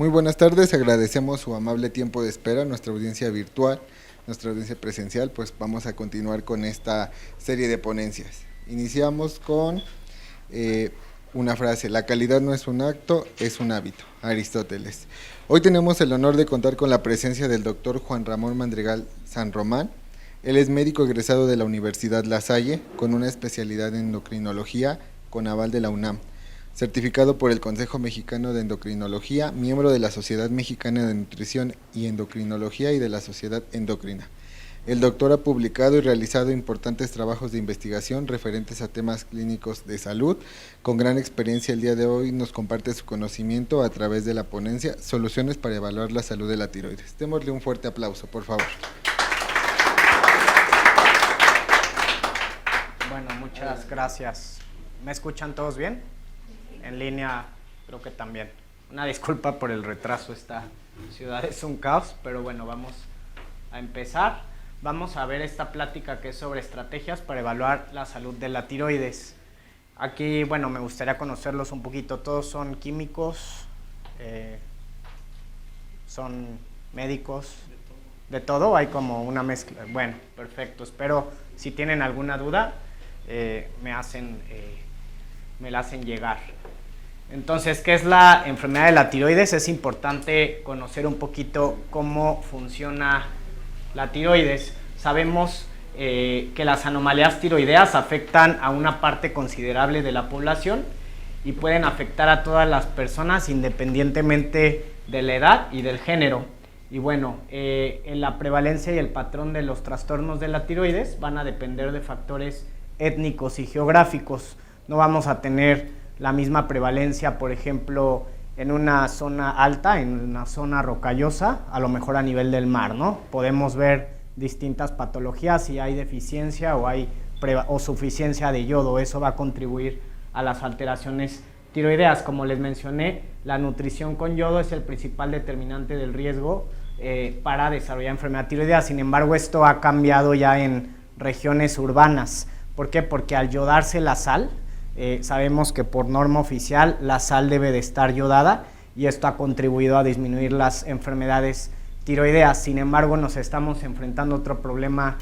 Muy buenas tardes, agradecemos su amable tiempo de espera, nuestra audiencia virtual, nuestra audiencia presencial, pues vamos a continuar con esta serie de ponencias. Iniciamos con una frase: la calidad no es un acto, es un hábito, Aristóteles. Hoy tenemos el honor de contar con la presencia del doctor Juan Ramón Madrigal San Román. Él es médico egresado de la Universidad La Salle, con una especialidad en endocrinología con aval de la UNAM. Certificado por el Consejo Mexicano de Endocrinología, miembro de la Sociedad Mexicana de Nutrición y Endocrinología y de la Sociedad Endocrina. El doctor ha publicado y realizado importantes trabajos de investigación referentes a temas clínicos de salud. Con gran experiencia, el día de hoy nos comparte su conocimiento a través de la ponencia Soluciones para evaluar la salud de la tiroides. Démosle un fuerte aplauso, por favor. Bueno, muchas gracias. ¿Me escuchan todos bien? En línea creo que también. Una disculpa por el retraso, esta ciudad es un caos, pero bueno, vamos a empezar. Vamos a ver esta plática que es sobre estrategias para evaluar la salud de la tiroides. Aquí, bueno, me gustaría conocerlos un poquito. Todos son químicos, son médicos, de todo, hay como una mezcla. Bueno, perfecto. Espero, si tienen alguna duda, me la hacen llegar. Entonces, ¿qué es la enfermedad de la tiroides? Es importante conocer un poquito cómo funciona la tiroides. Sabemos que las anomalías tiroideas afectan a una parte considerable de la población y pueden afectar a todas las personas independientemente de la edad y del género. Y bueno, la prevalencia y el patrón de los trastornos de la tiroides van a depender de factores étnicos y geográficos. No vamos a tener la misma prevalencia, por ejemplo, en una zona alta, en una zona rocallosa, a lo mejor a nivel del mar, ¿no? Podemos ver distintas patologías, si hay deficiencia o suficiencia de yodo. Eso va a contribuir a las alteraciones tiroideas. Como les mencioné, la nutrición con yodo es el principal determinante del riesgo para desarrollar enfermedad tiroidea. Sin embargo, esto ha cambiado ya en regiones urbanas. ¿Por qué? Porque al yodarse la sal, sabemos que por norma oficial la sal debe de estar yodada y esto ha contribuido a disminuir las enfermedades tiroideas. Sin embargo, nos estamos enfrentando a otro problema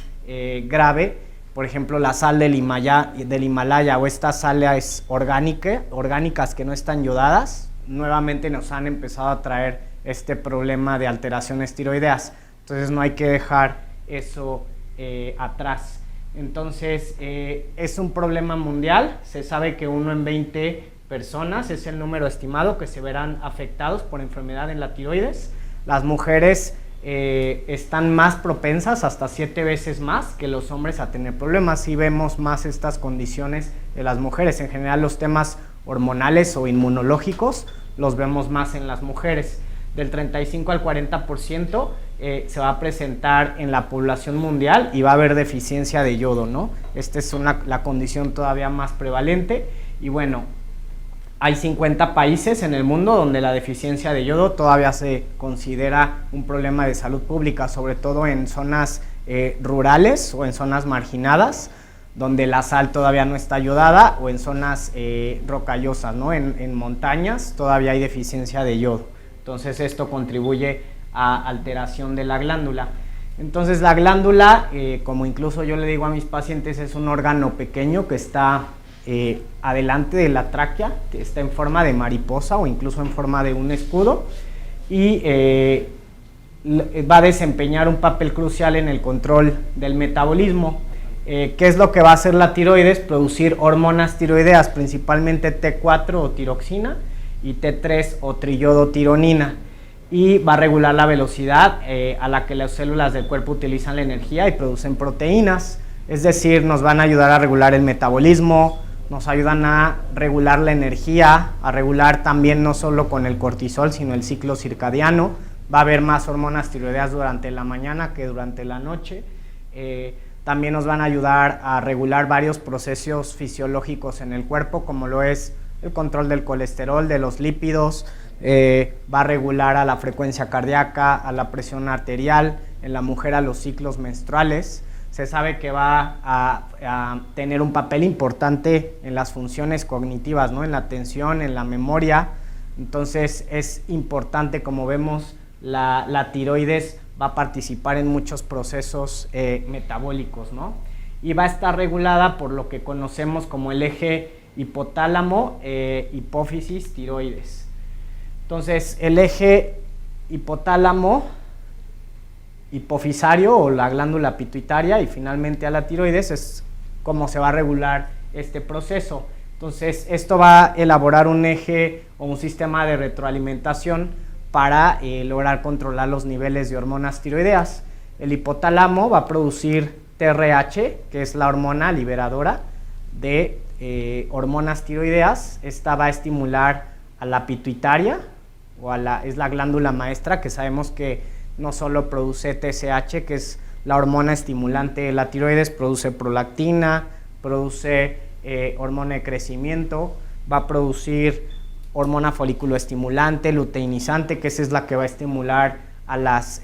grave. Por ejemplo, la sal del Himalaya o estas sales orgánicas que no están yodadas, nuevamente nos han empezado a traer este problema de alteraciones tiroideas. Entonces no hay que dejar eso atrás. Entonces, es un problema mundial. Se sabe que 1 en 20 personas es el número estimado que se verán afectados por enfermedad en la tiroides. Las mujeres están más propensas, hasta 7 veces más que los hombres, a tener problemas. Sí vemos más estas condiciones de las mujeres. En general, los temas hormonales o inmunológicos los vemos más en las mujeres. Del 35 al 40% se va a presentar en la población mundial y va a haber deficiencia de yodo, ¿no? Esta es la condición todavía más prevalente. Y bueno, hay 50 países en el mundo donde la deficiencia de yodo todavía se considera un problema de salud pública, sobre todo en zonas rurales o en zonas marginadas, donde la sal todavía no está yodada, o en zonas rocallosas, ¿no? En montañas todavía hay deficiencia de yodo. Entonces esto contribuye a alteración de la glándula. Entonces la glándula, como incluso yo le digo a mis pacientes, es un órgano pequeño que está adelante de la tráquea, que está en forma de mariposa o incluso en forma de un escudo, y va a desempeñar un papel crucial en el control del metabolismo. ¿Qué es lo que va a hacer la tiroides? Producir hormonas tiroideas, principalmente T4 o tiroxina y T3 o triiodotironina, y va a regular la velocidad a la que las células del cuerpo utilizan la energía y producen proteínas. Es decir, nos van a ayudar a regular el metabolismo, nos ayudan a regular la energía, a regular también no solo con el cortisol, sino el ciclo circadiano. Va a haber más hormonas tiroideas durante la mañana que durante la noche. También nos van a ayudar a regular varios procesos fisiológicos en el cuerpo, como lo es el control del colesterol, de los lípidos. Va a regular a la frecuencia cardíaca, a la presión arterial, en la mujer a los ciclos menstruales. Se sabe que va a tener un papel importante en las funciones cognitivas, ¿no? En la atención, en la memoria, Entonces es importante, como vemos, la tiroides va a participar en muchos procesos metabólicos, ¿no? Y va a estar regulada por lo que conocemos como el eje hipotálamo, hipófisis, tiroides. Entonces, el eje hipotálamo, hipofisario o la glándula pituitaria y finalmente a la tiroides es cómo se va a regular este proceso. Entonces, esto va a elaborar un eje o un sistema de retroalimentación para lograr controlar los niveles de hormonas tiroideas. El hipotálamo va a producir TRH, que es la hormona liberadora de hormonas tiroideas. Esta va a estimular a la pituitaria, es la glándula maestra, que sabemos que no solo produce TSH, que es la hormona estimulante de la tiroides, produce prolactina, produce hormona de crecimiento, va a producir hormona folículo estimulante, luteinizante, que esa es la que va a estimular a las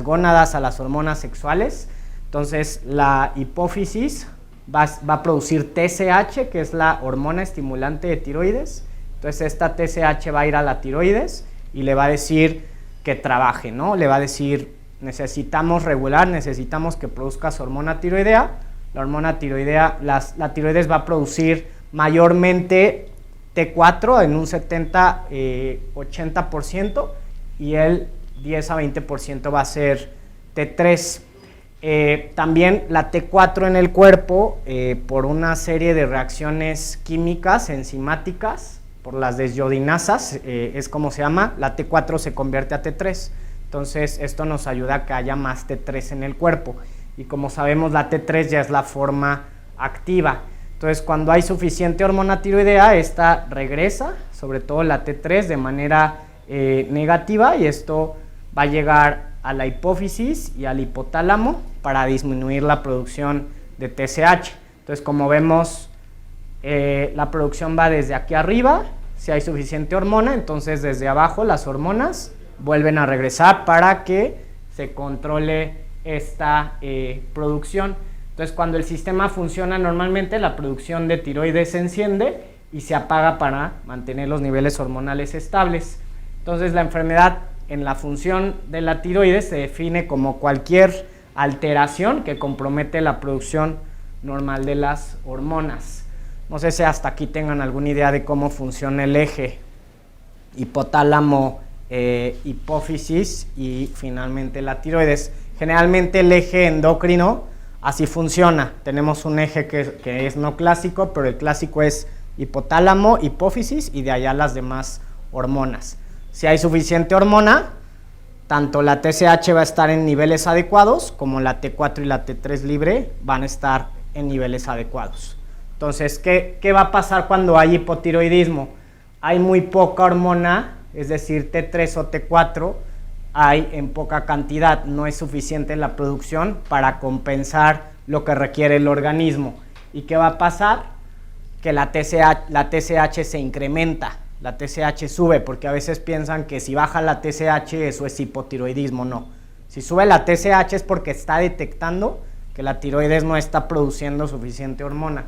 gónadas, a las hormonas sexuales. Entonces, la hipófisis va a producir TSH, que es la hormona estimulante de tiroides. Entonces, esta TSH va a ir a la tiroides y le va a decir que trabaje, ¿no? Le va a decir, necesitamos regular, necesitamos que produzcas hormona tiroidea. La hormona tiroidea, la tiroides va a producir mayormente T4 en un 70-80% y el 10 a 20% va a ser T3. También la T4 en el cuerpo, por una serie de reacciones químicas, enzimáticas, por las desiodinasas, es como se llama, la T4 se convierte a T3. Entonces, esto nos ayuda a que haya más T3 en el cuerpo. Y como sabemos, la T3 ya es la forma activa. Entonces, cuando hay suficiente hormona tiroidea, esta regresa, sobre todo la T3, de manera negativa, y esto va a llegar a la hipófisis y al hipotálamo para disminuir la producción de TSH. Entonces, como vemos, la producción va desde aquí arriba, si hay suficiente hormona, entonces desde abajo las hormonas vuelven a regresar para que se controle esta producción. Entonces, cuando el sistema funciona normalmente, la producción de tiroides se enciende y se apaga para mantener los niveles hormonales estables. Entonces, la enfermedad en la función de la tiroides se define como cualquier alteración que compromete la producción normal de las hormonas. No sé si hasta aquí tengan alguna idea de cómo funciona el eje hipotálamo, hipófisis y finalmente la tiroides. Generalmente el eje endocrino así funciona. Tenemos un eje que es no clásico, pero el clásico es hipotálamo, hipófisis y de allá las demás hormonas. Si hay suficiente hormona, tanto la TSH va a estar en niveles adecuados como la T4 y la T3 libre van a estar en niveles adecuados. Entonces, ¿qué va a pasar cuando hay hipotiroidismo? Hay muy poca hormona, es decir, T3 o T4, hay en poca cantidad, no es suficiente la producción para compensar lo que requiere el organismo. ¿Y qué va a pasar? Que la TSH se incrementa, la TSH sube, porque a veces piensan que si baja la TSH eso es hipotiroidismo. No, si sube la TSH es porque está detectando que la tiroides no está produciendo suficiente hormona.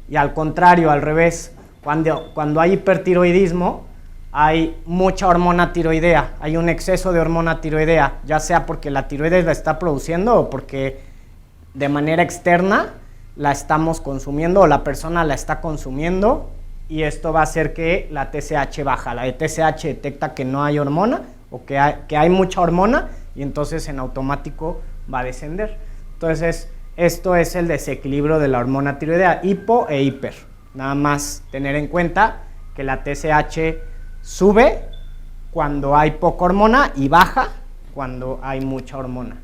Y al contrario, al revés, cuando hay hipertiroidismo, hay mucha hormona tiroidea, hay un exceso de hormona tiroidea, ya sea porque la tiroides la está produciendo o porque de manera externa la estamos consumiendo o la persona la está consumiendo, y esto va a hacer que la TSH baja. La TSH detecta que no hay hormona o que hay mucha hormona y entonces en automático va a descender. Entonces, esto es el desequilibrio de la hormona tiroidea, hipo e hiper. Nada más tener en cuenta que la TSH sube cuando hay poca hormona y baja cuando hay mucha hormona.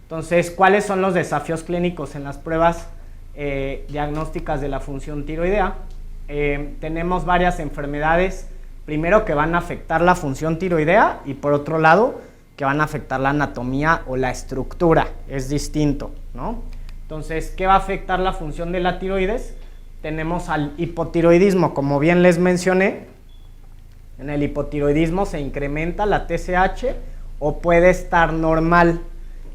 Entonces, ¿cuáles son los desafíos clínicos en las pruebas diagnósticas de la función tiroidea? Tenemos varias enfermedades, primero que van a afectar la función tiroidea y por otro lado que van a afectar la anatomía o la estructura, es distinto, ¿no? Entonces, ¿qué va a afectar la función de la tiroides? Tenemos al hipotiroidismo, como bien les mencioné. En el hipotiroidismo se incrementa la TSH o puede estar normal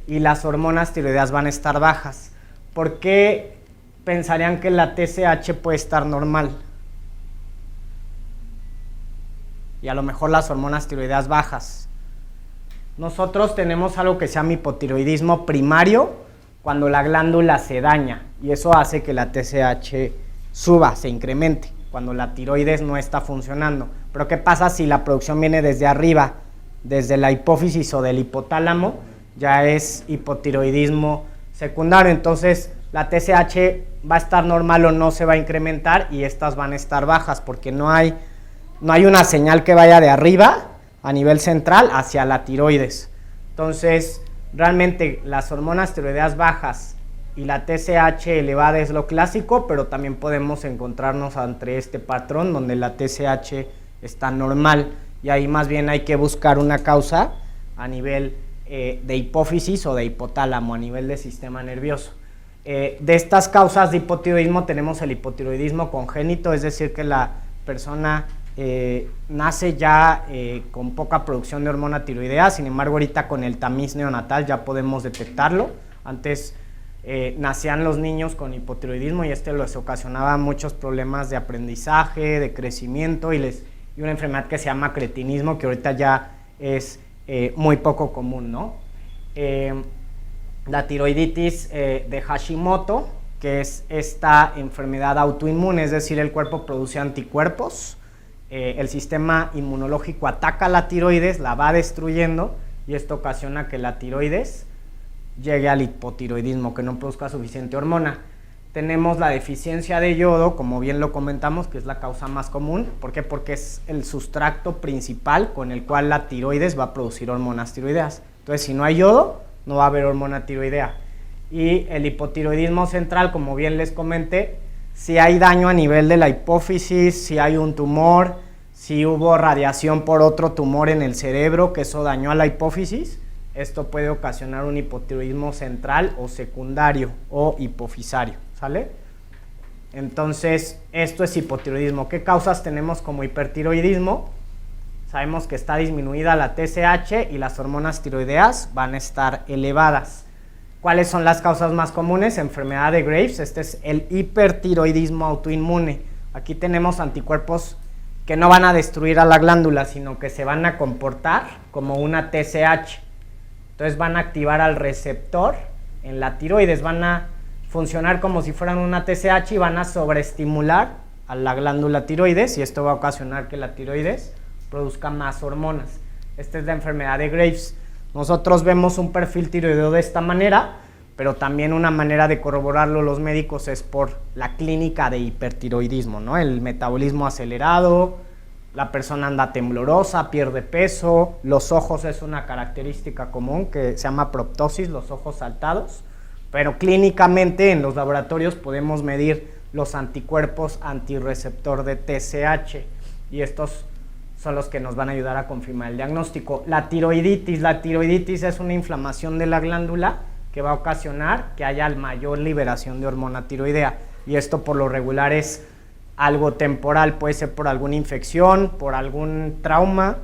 y las hormonas tiroideas van a estar bajas. ¿Por qué pensarían que la TSH puede estar normal? y a lo mejor las hormonas tiroideas bajas. Nosotros tenemos algo que se llama hipotiroidismo primario cuando la glándula se daña y eso hace que la TSH suba, se incremente, cuando la tiroides no está funcionando. Pero ¿qué pasa si la producción viene desde arriba, desde la hipófisis o del hipotálamo? Ya es hipotiroidismo secundario, entonces la TSH va a estar normal o no se va a incrementar y estas van a estar bajas porque no hay una señal que vaya de arriba a nivel central hacia la tiroides. Entonces, realmente las hormonas tiroideas bajas y la TSH elevada es lo clásico, pero también podemos encontrarnos ante este patrón donde la TSH está normal y ahí más bien hay que buscar una causa a nivel de hipófisis o de hipotálamo, a nivel del sistema nervioso. De estas causas de hipotiroidismo tenemos el hipotiroidismo congénito, es decir, que la persona nace ya con poca producción de hormona tiroidea, sin embargo ahorita con el tamiz neonatal ya podemos detectarlo. Antes nacían los niños con hipotiroidismo y les ocasionaba muchos problemas de aprendizaje, de crecimiento y una enfermedad que se llama cretinismo, que ahorita ya es muy poco común, ¿no? La tiroiditis de Hashimoto, que es esta enfermedad autoinmune, es decir, el cuerpo produce anticuerpos, el sistema inmunológico ataca la tiroides, la va destruyendo y esto ocasiona que la tiroides llegue al hipotiroidismo, que no produzca suficiente hormona. Tenemos la deficiencia de yodo, como bien lo comentamos, que es la causa más común. ¿Por qué? Porque es el sustrato principal con el cual la tiroides va a producir hormonas tiroideas. Entonces, si no hay yodo, no va a haber hormona tiroidea. Y el hipotiroidismo central, como bien les comenté, si hay daño a nivel de la hipófisis, si hay un tumor, si hubo radiación por otro tumor en el cerebro, que eso dañó a la hipófisis, esto puede ocasionar un hipotiroidismo central o secundario o hipofisario, ¿sale? Entonces, esto es hipotiroidismo. ¿Qué causas tenemos como hipertiroidismo? Sabemos que está disminuida la TSH y las hormonas tiroideas van a estar elevadas. ¿Cuáles son las causas más comunes? Enfermedad de Graves, este es el hipertiroidismo autoinmune. Aquí tenemos anticuerpos que no van a destruir a la glándula, sino que se van a comportar como una TSH. Entonces van a activar al receptor en la tiroides, van a funcionar como si fueran una TSH y van a sobreestimular a la glándula tiroides y esto va a ocasionar que la tiroides produzca más hormonas. Esta es la enfermedad de Graves. Nosotros vemos un perfil tiroideo de esta manera, pero también una manera de corroborarlo los médicos es por la clínica de hipertiroidismo, ¿no? El metabolismo acelerado, la persona anda temblorosa, pierde peso, los ojos es una característica común que se llama proptosis, los ojos saltados, pero clínicamente en los laboratorios podemos medir los anticuerpos antirreceptor de TSH y estos son los que nos van a ayudar a confirmar el diagnóstico. La tiroiditis es una inflamación de la glándula que va a ocasionar que haya mayor liberación de hormona tiroidea y esto por lo regular es algo temporal, puede ser por alguna infección, por algún trauma,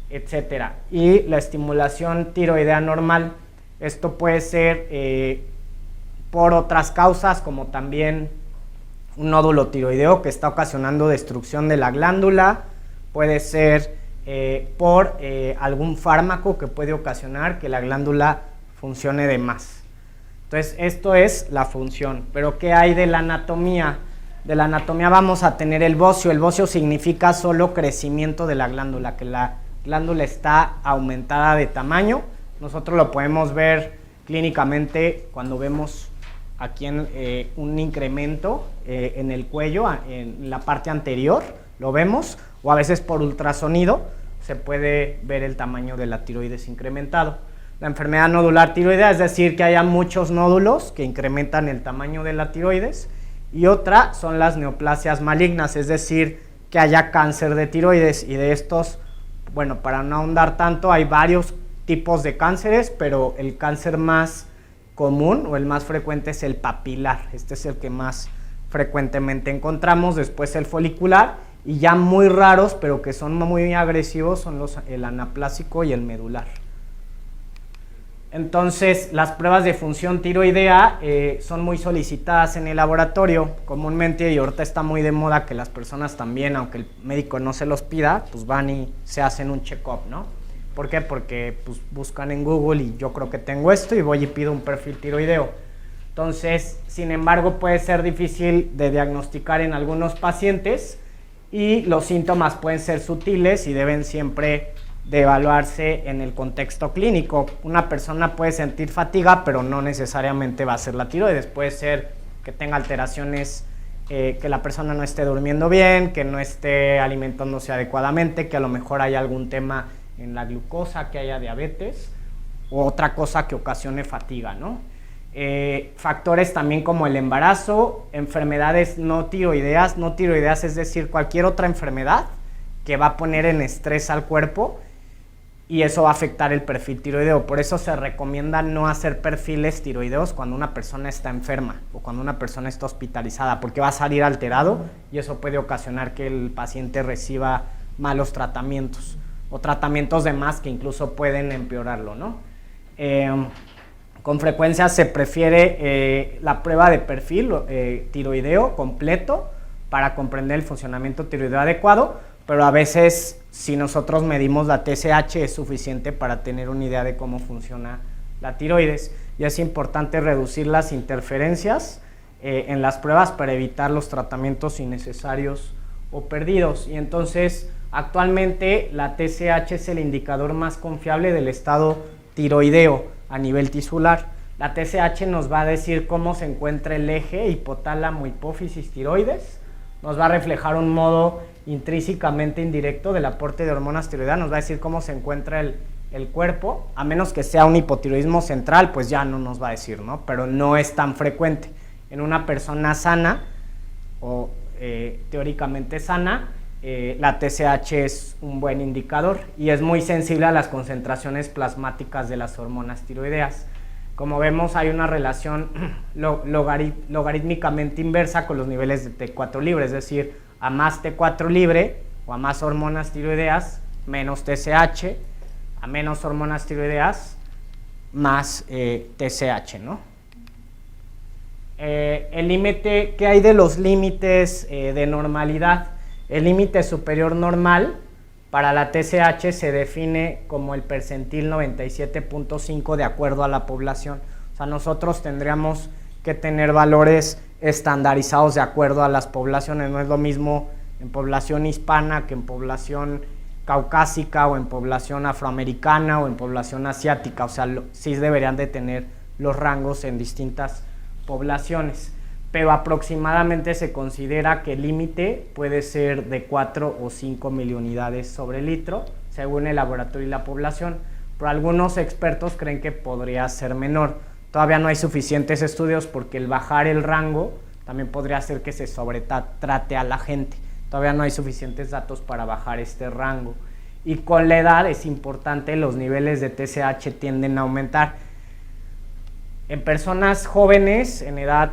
etc. Y la estimulación tiroidea normal, esto puede ser por otras causas como también un nódulo tiroideo que está ocasionando destrucción de la glándula, puede ser por algún fármaco que puede ocasionar que la glándula funcione de más. Entonces, esto es la función. Pero, ¿qué hay de la anatomía? De la anatomía vamos a tener el bocio. El bocio significa solo crecimiento de la glándula, que la glándula está aumentada de tamaño. Nosotros lo podemos ver clínicamente cuando vemos aquí un incremento en el cuello, en la parte anterior, lo vemos, o a veces por ultrasonido se puede ver el tamaño de la tiroides incrementado. La enfermedad nodular tiroidea, es decir, que haya muchos nódulos que incrementan el tamaño de la tiroides, y otra son las neoplasias malignas, es decir, que haya cáncer de tiroides, y de estos, bueno, para no ahondar tanto, hay varios tipos de cánceres, pero el cáncer más común o el más frecuente es el papilar, este es el que más frecuentemente encontramos, después el folicular, y ya muy raros, pero que son muy agresivos, son el anaplásico y el medular. Entonces, las pruebas de función tiroidea son muy solicitadas en el laboratorio comúnmente, y ahorita está muy de moda que las personas también, aunque el médico no se los pida, pues van y se hacen un check-up, ¿no? ¿Por qué? Porque pues, buscan en Google y yo creo que tengo esto y voy y pido un perfil tiroideo. Entonces, sin embargo, puede ser difícil de diagnosticar en algunos pacientes y los síntomas pueden ser sutiles y deben siempre de evaluarse en el contexto clínico. Una persona puede sentir fatiga, pero no necesariamente va a ser la tiroides. Puede ser que tenga alteraciones, que la persona no esté durmiendo bien, que no esté alimentándose adecuadamente, que a lo mejor haya algún tema en la glucosa, que haya diabetes, u otra cosa que ocasione fatiga, ¿no? Factores también como el embarazo, enfermedades no tiroideas es decir, cualquier otra enfermedad que va a poner en estrés al cuerpo, y eso va a afectar el perfil tiroideo. Por eso se recomienda no hacer perfiles tiroideos cuando una persona está enferma o cuando una persona está hospitalizada, porque va a salir alterado y eso puede ocasionar que el paciente reciba malos tratamientos o tratamientos de más que incluso pueden empeorarlo, ¿no? Con frecuencia se prefiere la prueba de perfil tiroideo completo para comprender el funcionamiento tiroideo adecuado, pero a veces si nosotros medimos la TSH es suficiente para tener una idea de cómo funciona la tiroides. Y es importante reducir las interferencias en las pruebas para evitar los tratamientos innecesarios o perdidos. Y entonces actualmente la TSH es el indicador más confiable del estado tiroideo a nivel tisular. La TSH nos va a decir cómo se encuentra el eje hipotálamo hipófisis tiroides, nos va a reflejar un modo intrínsecamente indirecto del aporte de hormonas tiroideas, nos va a decir cómo se encuentra el cuerpo, a menos que sea un hipotiroidismo central, pues ya no nos va a decir, ¿no? Pero no es tan frecuente. En una persona sana o teóricamente sana, la TSH es un buen indicador y es muy sensible a las concentraciones plasmáticas de las hormonas tiroideas. Como vemos, hay una relación logarítmicamente inversa con los niveles de T4 libre, es decir, a más T4 libre o a más hormonas tiroideas, menos TSH, a menos hormonas tiroideas, más TSH, ¿no? El límite, ¿qué hay de los límites de normalidad? El límite superior normal para la TSH se define como el percentil 97.5 de acuerdo a la población. O sea, nosotros tendríamos que tener valores estandarizados de acuerdo a las poblaciones. No es lo mismo en población hispana que en población caucásica o en población afroamericana o en población asiática. O sea, sí deberían de tener los rangos en distintas poblaciones. Pero aproximadamente se considera que el límite puede ser de 4 o 5 miliunidades sobre litro, según el laboratorio y la población. Pero algunos expertos creen que podría ser menor. Todavía no hay suficientes estudios porque el bajar el rango también podría hacer que se sobretrate a la gente. Todavía no hay suficientes datos para bajar este rango. Y con la edad es importante, los niveles de TSH tienden a aumentar. En personas jóvenes, en edad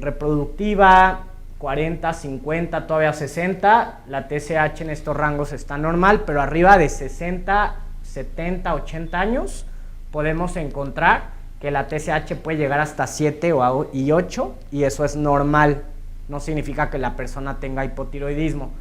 reproductiva, 40, 50, todavía 60, la TSH en estos rangos está normal, pero arriba de 60, 70, 80 años podemos encontrar que la TSH puede llegar hasta 7 y 8 y eso es normal. No significa que la persona tenga hipotiroidismo,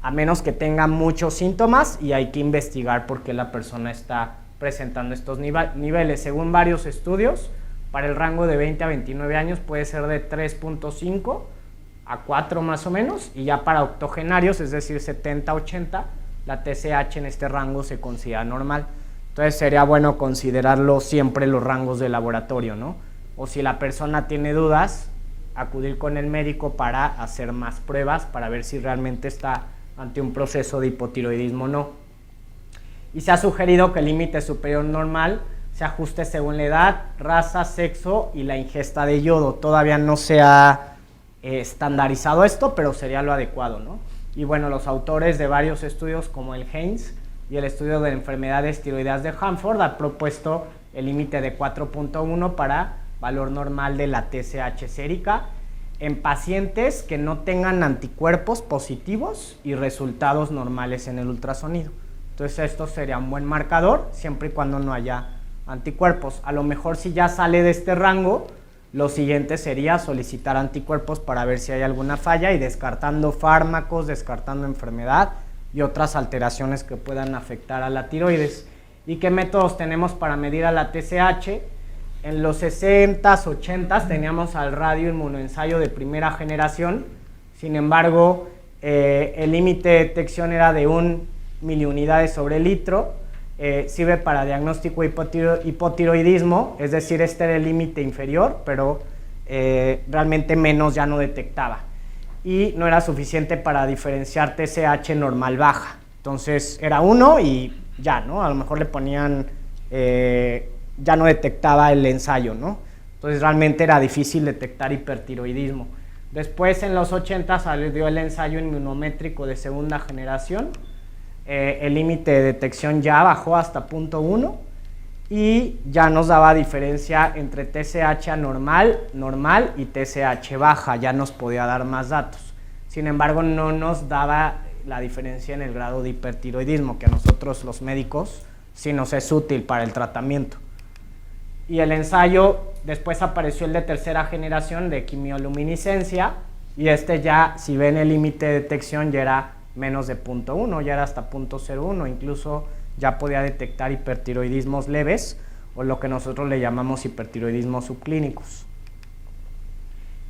a menos que tenga muchos síntomas y hay que investigar por qué la persona está presentando estos niveles. Según varios estudios, para el rango de 20 a 29 años puede ser de 3.5 a 4 más o menos, y ya para octogenarios, es decir, 70 a 80, la TSH en este rango se considera normal. Entonces sería bueno considerarlo siempre los rangos de laboratorio, ¿no? O si la persona tiene dudas, acudir con el médico para hacer más pruebas para ver si realmente está ante un proceso de hipotiroidismo o no. Y se ha sugerido que el límite superior normal se ajuste según la edad, raza, sexo y la ingesta de yodo. Todavía no se ha estandarizado esto, pero sería lo adecuado, ¿no? Y bueno, los autores de varios estudios como el Haynes y el estudio de enfermedades tiroideas de Hanford han propuesto el límite de 4.1 para valor normal de la TSH sérica en pacientes que no tengan anticuerpos positivos y resultados normales en el ultrasonido. Entonces esto sería un buen marcador siempre y cuando no haya anticuerpos. A lo mejor si ya sale de este rango, lo siguiente sería solicitar anticuerpos para ver si hay alguna falla y descartando fármacos, descartando enfermedad y otras alteraciones que puedan afectar a la tiroides. ¿Y qué métodos tenemos para medir a la TSH? En los 60s, 80s teníamos al radioinmunoensayo de primera generación. Sin embargo, el límite de detección era de 1 miliunidades sobre litro. Sirve para diagnóstico de hipotiroidismo, es decir, este era el límite inferior, pero realmente menos ya no detectaba. Y no era suficiente para diferenciar TSH normal baja. Entonces era 1 y ya, ¿no? A lo mejor le ponían, ya no detectaba el ensayo, ¿no? Entonces realmente era difícil detectar hipertiroidismo. Después en los 80 salió el ensayo inmunométrico de segunda generación. El límite de detección ya bajó hasta 0.1 y ya nos daba diferencia entre TSH normal y TSH baja, ya nos podía dar más datos. Sin embargo, no nos daba la diferencia en el grado de hipertiroidismo, que a nosotros los médicos sí nos es útil para el tratamiento. Y el ensayo, después apareció el de tercera generación de quimioluminiscencia y este ya, si ven el límite de detección, ya era menos de 0.1, ya era hasta 0.01, incluso ya podía detectar hipertiroidismos leves o lo que nosotros le llamamos hipertiroidismos subclínicos.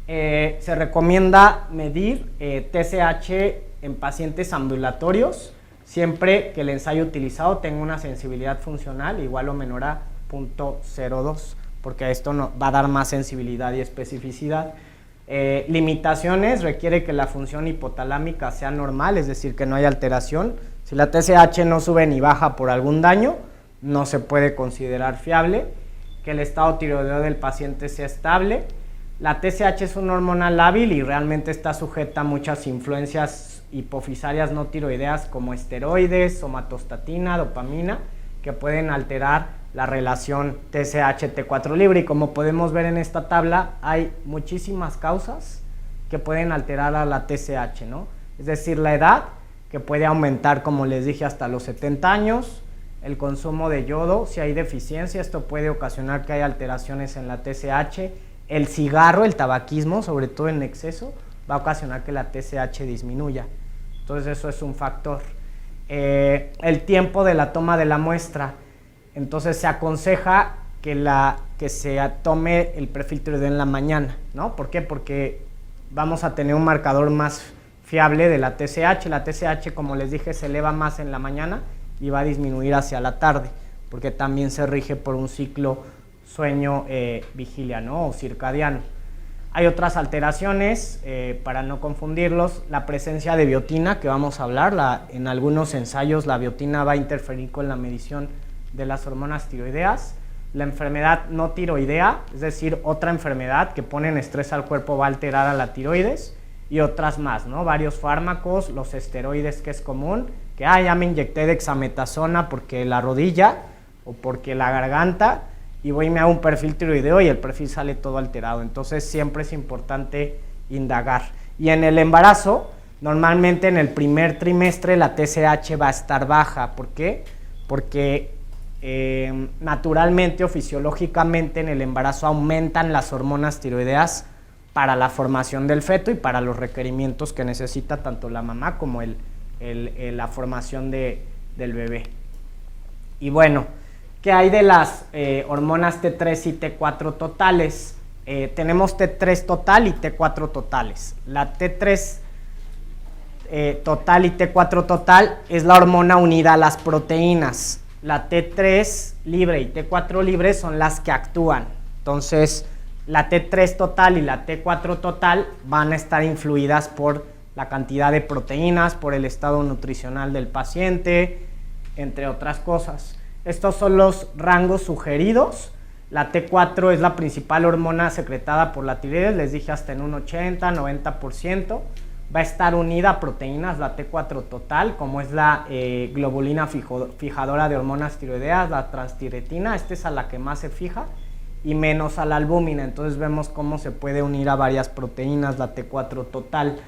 Se recomienda medir TSH en pacientes ambulatorios siempre que el ensayo utilizado tenga una sensibilidad funcional igual o menor a 0.02, porque esto va a dar más sensibilidad y especificidad. Limitaciones: requiere que la función hipotalámica sea normal, es decir, que no haya alteración. Si la TSH no sube ni baja por algún daño, no se puede considerar fiable. Que el estado tiroideo del paciente sea estable. La TSH es una hormona lábil y realmente está sujeta a muchas influencias hipofisarias no tiroideas como esteroides, somatostatina, dopamina, que pueden alterar la relación TSH-T4 libre. Y como podemos ver en esta tabla, hay muchísimas causas que pueden alterar a la TSH, ¿no? Es decir, la edad, que puede aumentar, como les dije, hasta los 70 años. El consumo de yodo, si hay deficiencia, esto puede ocasionar que haya alteraciones en la TSH. El cigarro, el tabaquismo, sobre todo en exceso, va a ocasionar que la TSH disminuya. Entonces eso es un factor. El tiempo de la toma de la muestra. Entonces se aconseja que se tome el perfil tiroideo en la mañana, ¿no? ¿Por qué? Porque vamos a tener un marcador más fiable de la TSH. La TSH, como les dije, se eleva más en la mañana y va a disminuir hacia la tarde, porque también se rige por un ciclo sueño-vigilia, ¿no? O circadiano. Hay otras alteraciones, para no confundirlos, la presencia de biotina, que vamos a hablar. En algunos ensayos la biotina va a interferir con la medición de las hormonas tiroideas. La enfermedad no tiroidea, es decir, otra enfermedad que pone en estrés al cuerpo, va a alterar a la tiroides, y otras más, ¿no? Varios fármacos, los esteroides, que es común, que ya me inyecté dexametasona porque la rodilla o porque la garganta, y voy y me hago un perfil tiroideo y el perfil sale todo alterado. Entonces siempre es importante indagar. Y en el embarazo, normalmente en el primer trimestre la TSH va a estar baja. ¿Por qué? Porque naturalmente o fisiológicamente en el embarazo aumentan las hormonas tiroideas para la formación del feto y para los requerimientos que necesita tanto la mamá como la formación del bebé. Y bueno, ¿qué hay de las hormonas T3 y T4 totales? Tenemos T3 total y T4 totales. La T3 total y T4 total es la hormona unida a las proteínas. La T3 libre y T4 libre son las que actúan. Entonces, la T3 total y la T4 total van a estar influidas por la cantidad de proteínas, por el estado nutricional del paciente, entre otras cosas. Estos son los rangos sugeridos. La T4 es la principal hormona secretada por la tiroides, les dije hasta en un 80-90%. Va a estar unida a proteínas, la T4 total, como es la globulina fijadora de hormonas tiroideas, la transtiretina, esta es a la que más se fija, y menos a la albúmina. Entonces vemos cómo se puede unir a varias proteínas la T4 total.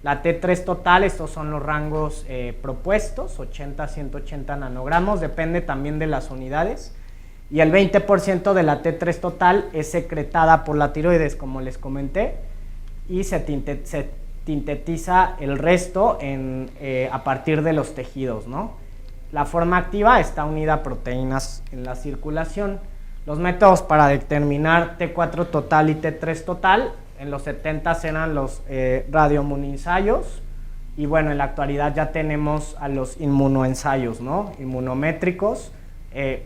La T3 total, estos son los rangos propuestos, 80 a 180 nanogramos, depende también de las unidades. y el 20% de la T3 total es secretada por la tiroides, como les comenté, y se sintetiza el resto a partir de los tejidos, ¿no? La forma activa está unida a proteínas en la circulación. Los métodos para determinar T4 total y T3 total, en los 70 eran los radioinmunoensayos, y bueno, en la actualidad ya tenemos a los inmunoensayos, ¿no? Inmunométricos,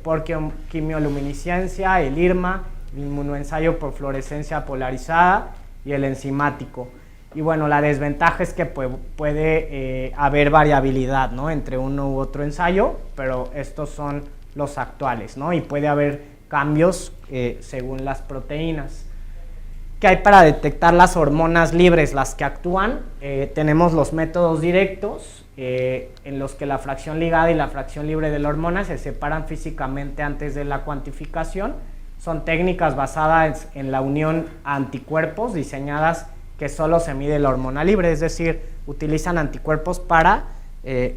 por quimioluminiscencia, el IRMA, el inmunoensayo por fluorescencia polarizada y el enzimático. Y bueno, la desventaja es que puede haber variabilidad, ¿no? Entre uno u otro ensayo, pero estos son los actuales, ¿no? Y puede haber cambios según las proteínas. ¿Qué hay para detectar las hormonas libres, las que actúan? Tenemos los métodos directos, en los que la fracción ligada y la fracción libre de la hormona se separan físicamente antes de la cuantificación. Son técnicas basadas en la unión a anticuerpos diseñadas que solo se mide la hormona libre, es decir, utilizan anticuerpos para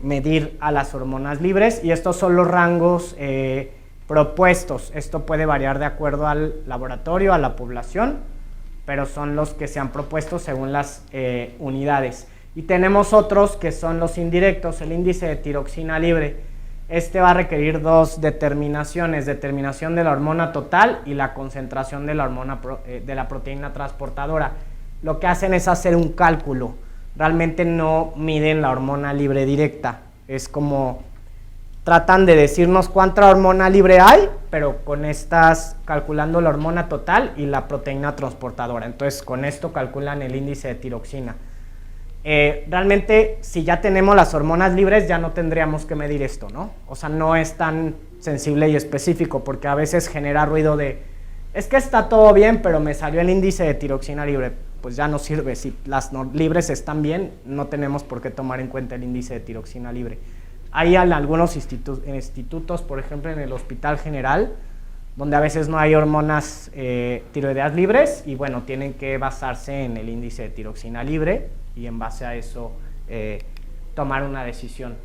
medir a las hormonas libres, y estos son los rangos propuestos. Esto puede variar de acuerdo al laboratorio, a la población, pero son los que se han propuesto según las unidades. Y tenemos otros que son los indirectos, el índice de tiroxina libre. Este va a requerir dos determinaciones: determinación de la hormona total y la concentración de la hormona de la proteína transportadora. Lo que hacen es hacer un cálculo, realmente no miden la hormona libre directa, es como tratan de decirnos cuánta hormona libre hay, pero con estas calculando la hormona total y la proteína transportadora. Entonces con esto calculan el índice de tiroxina. Realmente, si ya tenemos las hormonas libres, ya no tendríamos que medir esto, ¿no? O sea, no es tan sensible y específico, porque a veces genera ruido de, es que está todo bien, pero me salió el índice de tiroxina libre. Pues ya no sirve. Si las libres están bien, no tenemos por qué tomar en cuenta el índice de tiroxina libre. Hay algunos institutos, por ejemplo, en el Hospital General, donde a veces no hay hormonas tiroideas libres, y bueno, tienen que basarse en el índice de tiroxina libre, y en base a eso tomar una decisión.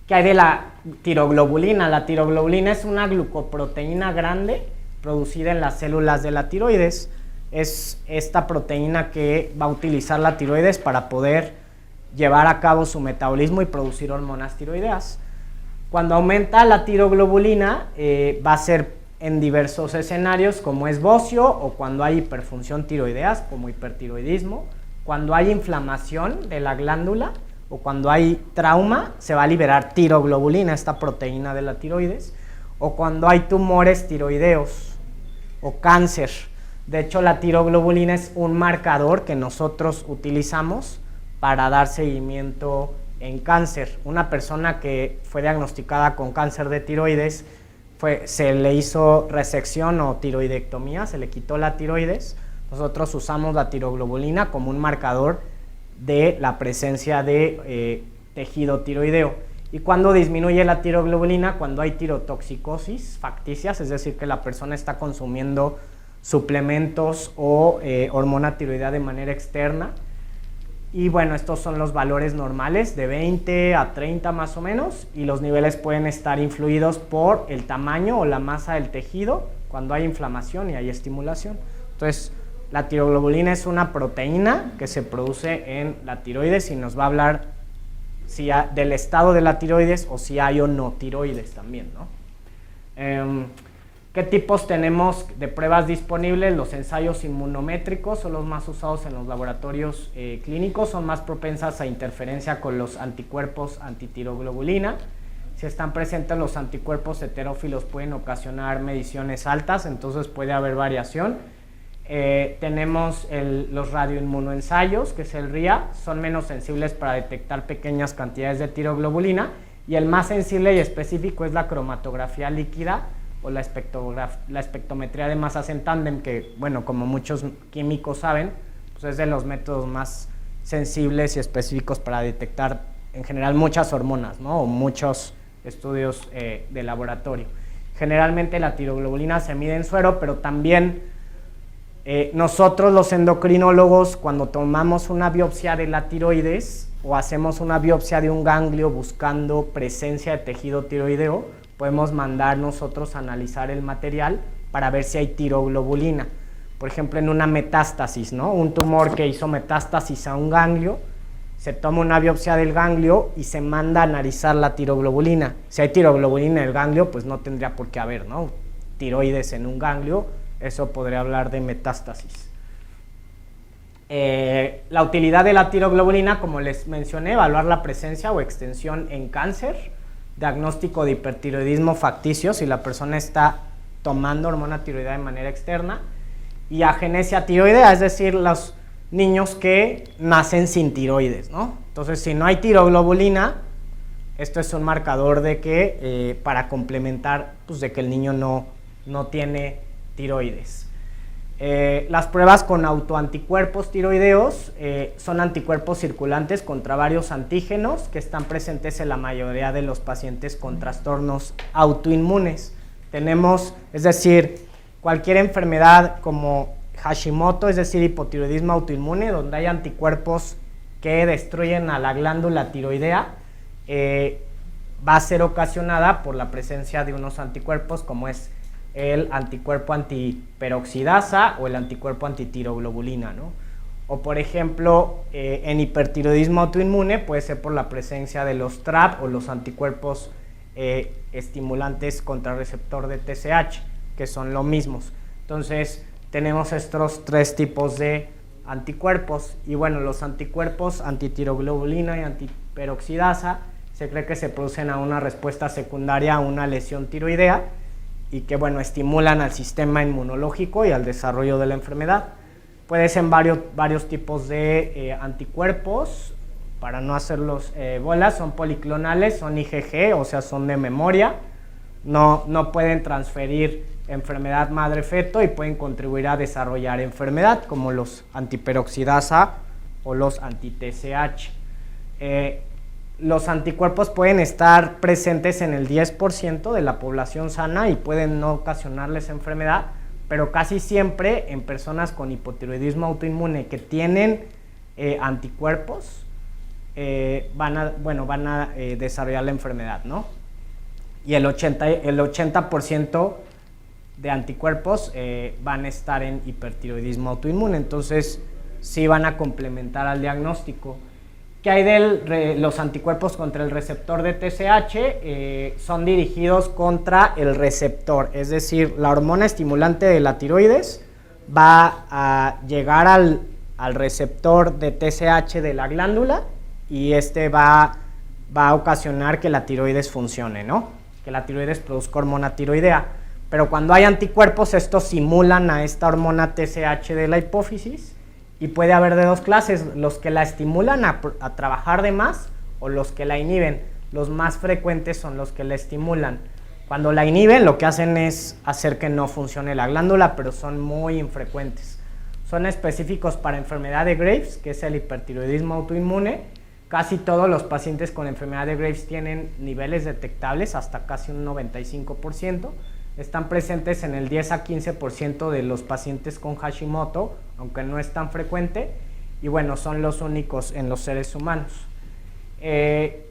¿Qué hay de la tiroglobulina? La tiroglobulina es una glucoproteína grande producida en las células de la tiroides. Es esta proteína que va a utilizar la tiroides para poder llevar a cabo su metabolismo y producir hormonas tiroideas. Cuando aumenta la tiroglobulina, va a ser en diversos escenarios, como es bocio, o cuando hay hiperfunción tiroideas, como hipertiroidismo. Cuando hay inflamación de la glándula o cuando hay trauma, se va a liberar tiroglobulina, esta proteína de la tiroides, o cuando hay tumores tiroideos o cáncer. De hecho, la tiroglobulina es un marcador que nosotros utilizamos para dar seguimiento en cáncer. Una persona que fue diagnosticada con cáncer de tiroides, se le hizo resección o tiroidectomía, se le quitó la tiroides. Nosotros usamos la tiroglobulina como un marcador de la presencia de tejido tiroideo. Y cuando disminuye la tiroglobulina, cuando hay tirotoxicosis facticias, es decir, que la persona está consumiendo suplementos o hormona tiroidea de manera externa. Y bueno, estos son los valores normales, de 20 a 30 más o menos, y los niveles pueden estar influidos por el tamaño o la masa del tejido cuando hay inflamación y hay estimulación. Entonces, la tiroglobulina es una proteína que se produce en la tiroides, y nos va a hablar del estado de la tiroides o si hay o no tiroides también, ¿no? ¿Qué tipos tenemos de pruebas disponibles? Los ensayos inmunométricos son los más usados en los laboratorios clínicos, son más propensas a interferencia con los anticuerpos antitiroglobulina. Si están presentes los anticuerpos heterófilos pueden ocasionar mediciones altas, entonces puede haber variación. Tenemos los radioinmunoensayos, que es el RIA, son menos sensibles para detectar pequeñas cantidades de tiroglobulina, y el más sensible y específico es la cromatografía líquida o la espectrometría de masas en tándem, que bueno, como muchos químicos saben, pues es de los métodos más sensibles y específicos para detectar en general muchas hormonas, ¿no? O muchos estudios de laboratorio. Generalmente la tiroglobulina se mide en suero, pero también nosotros los endocrinólogos, cuando tomamos una biopsia de la tiroides o hacemos una biopsia de un ganglio buscando presencia de tejido tiroideo, podemos mandar nosotros a analizar el material para ver si hay tiroglobulina. Por ejemplo, en una metástasis, ¿no? Un tumor que hizo metástasis a un ganglio, se toma una biopsia del ganglio y se manda a analizar la tiroglobulina. Si hay tiroglobulina en el ganglio, pues no tendría por qué haber, ¿no? Tiroides en un ganglio, eso podría hablar de metástasis. La utilidad de la tiroglobulina, como les mencioné, evaluar la presencia o extensión en cáncer, diagnóstico de hipertiroidismo facticio si la persona está tomando hormona tiroidea de manera externa, y agenesia tiroidea, es decir, los niños que nacen sin tiroides, ¿no? Entonces, si no hay tiroglobulina, esto es un marcador de que, para complementar, pues, de que el niño no tiene tiroides. Las pruebas con autoanticuerpos tiroideos son anticuerpos circulantes contra varios antígenos que están presentes en la mayoría de los pacientes con trastornos autoinmunes. Tenemos, es decir, cualquier enfermedad como Hashimoto, es decir, hipotiroidismo autoinmune, donde hay anticuerpos que destruyen a la glándula tiroidea, va a ser ocasionada por la presencia de unos anticuerpos como es el anticuerpo antiperoxidasa o el anticuerpo antitiroglobulina, ¿no? O por ejemplo, en hipertiroidismo autoinmune puede ser por la presencia de los TRAP o los anticuerpos estimulantes contra el receptor de TSH, que son lo mismos. Entonces, tenemos estos tres tipos de anticuerpos. Y bueno, los anticuerpos antitiroglobulina y antiperoxidasa se cree que se producen a una respuesta secundaria a una lesión tiroidea y que, bueno, estimulan al sistema inmunológico y al desarrollo de la enfermedad. Puede ser varios tipos de anticuerpos, para no hacerlos bolas, son policlonales, son IgG, o sea, son de memoria, no pueden transferir enfermedad madre-feto y pueden contribuir a desarrollar enfermedad, como los antiperoxidasa o los anti-TSH. Los anticuerpos pueden estar presentes en el 10% de la población sana y pueden no ocasionarles enfermedad, pero casi siempre en personas con hipotiroidismo autoinmune que tienen anticuerpos van a desarrollar la enfermedad, ¿no? Y el 80% de anticuerpos van a estar en hipertiroidismo autoinmune, entonces sí van a complementar al diagnóstico. ¿Qué hay de los anticuerpos contra el receptor de TSH? Son dirigidos contra el receptor, es decir, la hormona estimulante de la tiroides va a llegar al receptor de TSH de la glándula y este va a ocasionar que la tiroides funcione, ¿no? Que la tiroides produzca hormona tiroidea. Pero cuando hay anticuerpos, estos simulan a esta hormona TSH de la hipófisis. Y puede haber de dos clases, los que la estimulan a trabajar de más o los que la inhiben. Los más frecuentes son los que la estimulan. Cuando la inhiben, lo que hacen es hacer que no funcione la glándula, pero son muy infrecuentes. Son específicos para enfermedad de Graves, que es el hipertiroidismo autoinmune. Casi todos los pacientes con enfermedad de Graves tienen niveles detectables, hasta casi un 95%. Están presentes en el 10 a 15% de los pacientes con Hashimoto, aunque no es tan frecuente, y bueno, son los únicos en los seres humanos.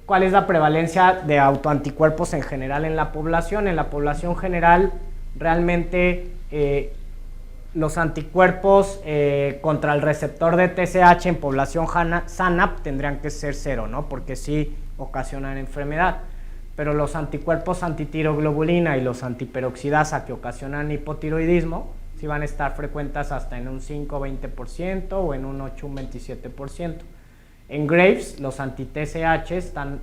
¿Cuál es la prevalencia de autoanticuerpos en general en la población? En la población general, realmente los anticuerpos contra el receptor de TSH en población sana tendrían que ser 0, ¿no? Porque sí ocasionan enfermedad. Pero los anticuerpos antitiroglobulina y los antiperoxidasa que ocasionan hipotiroidismo sí van a estar frecuentes hasta en un 5-20% o en un 8-27%. En Graves, los anti-TSH están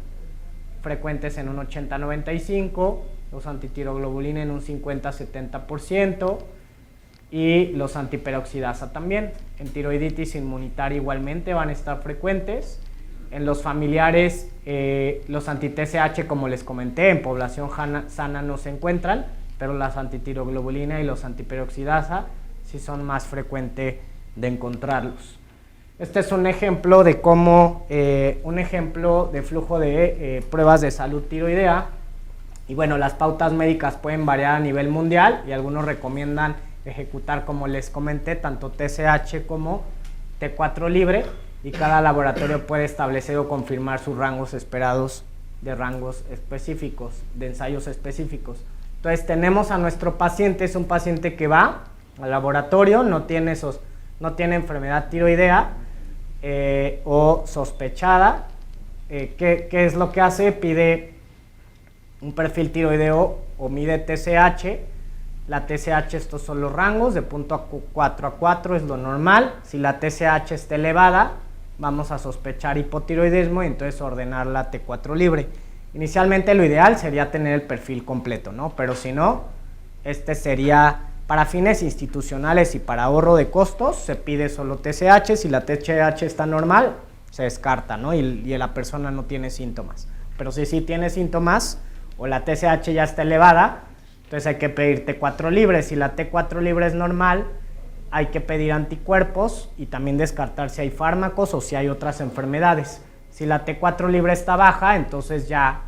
frecuentes en un 80-95%, los antitiroglobulina en un 50-70% y los antiperoxidasa también. En tiroiditis inmunitaria igualmente van a estar frecuentes. En los familiares, los anti-TSH, como les comenté, en población sana no se encuentran, pero las antitiroglobulina y los antiperoxidasa sí son más frecuentes de encontrarlos. Este es un ejemplo de cómo, un ejemplo de flujo de pruebas de salud tiroidea. Y bueno, las pautas médicas pueden variar a nivel mundial y algunos recomiendan ejecutar, como les comenté, tanto TSH como T4 libre, y cada laboratorio puede establecer o confirmar sus rangos esperados de rangos específicos, de ensayos específicos. Entonces tenemos a nuestro paciente, es un paciente que va al laboratorio, no tiene enfermedad tiroidea o sospechada. ¿Qué es lo que hace? Pide un perfil tiroideo o mide TSH. La TSH, estos son los rangos, de 0.4 a 4 es lo normal. Si la TSH está elevada, vamos a sospechar hipotiroidismo y entonces ordenar la T4 libre. Inicialmente lo ideal sería tener el perfil completo, ¿no? Pero si no, este sería para fines institucionales y para ahorro de costos, se pide solo TSH. Si la TSH está normal, se descarta, ¿no? Y la persona no tiene síntomas. Pero si sí tiene síntomas o la TSH ya está elevada, entonces hay que pedir T4 libre. Si la T4 libre es normal, hay que pedir anticuerpos y también descartar si hay fármacos o si hay otras enfermedades. Si la T4 libre está baja, entonces ya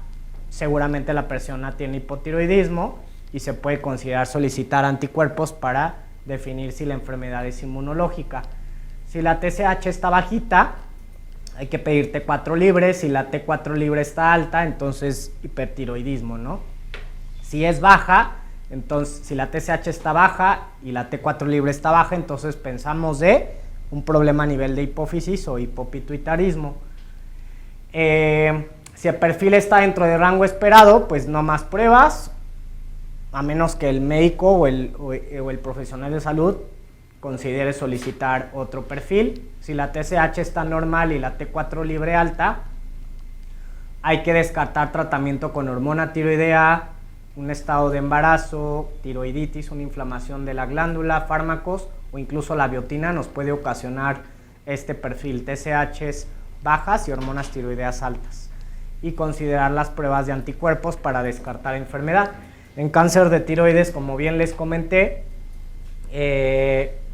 seguramente la persona tiene hipotiroidismo y se puede considerar solicitar anticuerpos para definir si la enfermedad es inmunológica. Si la TSH está bajita, hay que pedir T4 libre. Si la T4 libre está alta, entonces hipertiroidismo, ¿no? Si es baja, entonces si la TSH está baja y la T4 libre está baja, entonces pensamos de un problema a nivel de hipófisis o hipopituitarismo. Si el perfil está dentro del rango esperado, pues no más pruebas, a menos que el médico o el profesional de salud considere solicitar otro perfil. Si la TSH está normal y la T4 libre alta, hay que descartar tratamiento con hormona tiroidea, un estado de embarazo, tiroiditis, una inflamación de la glándula, fármacos o incluso la biotina nos puede ocasionar este perfil, TSHs bajas y hormonas tiroideas altas, y considerar las pruebas de anticuerpos para descartar enfermedad. En cáncer de tiroides, como bien les comenté,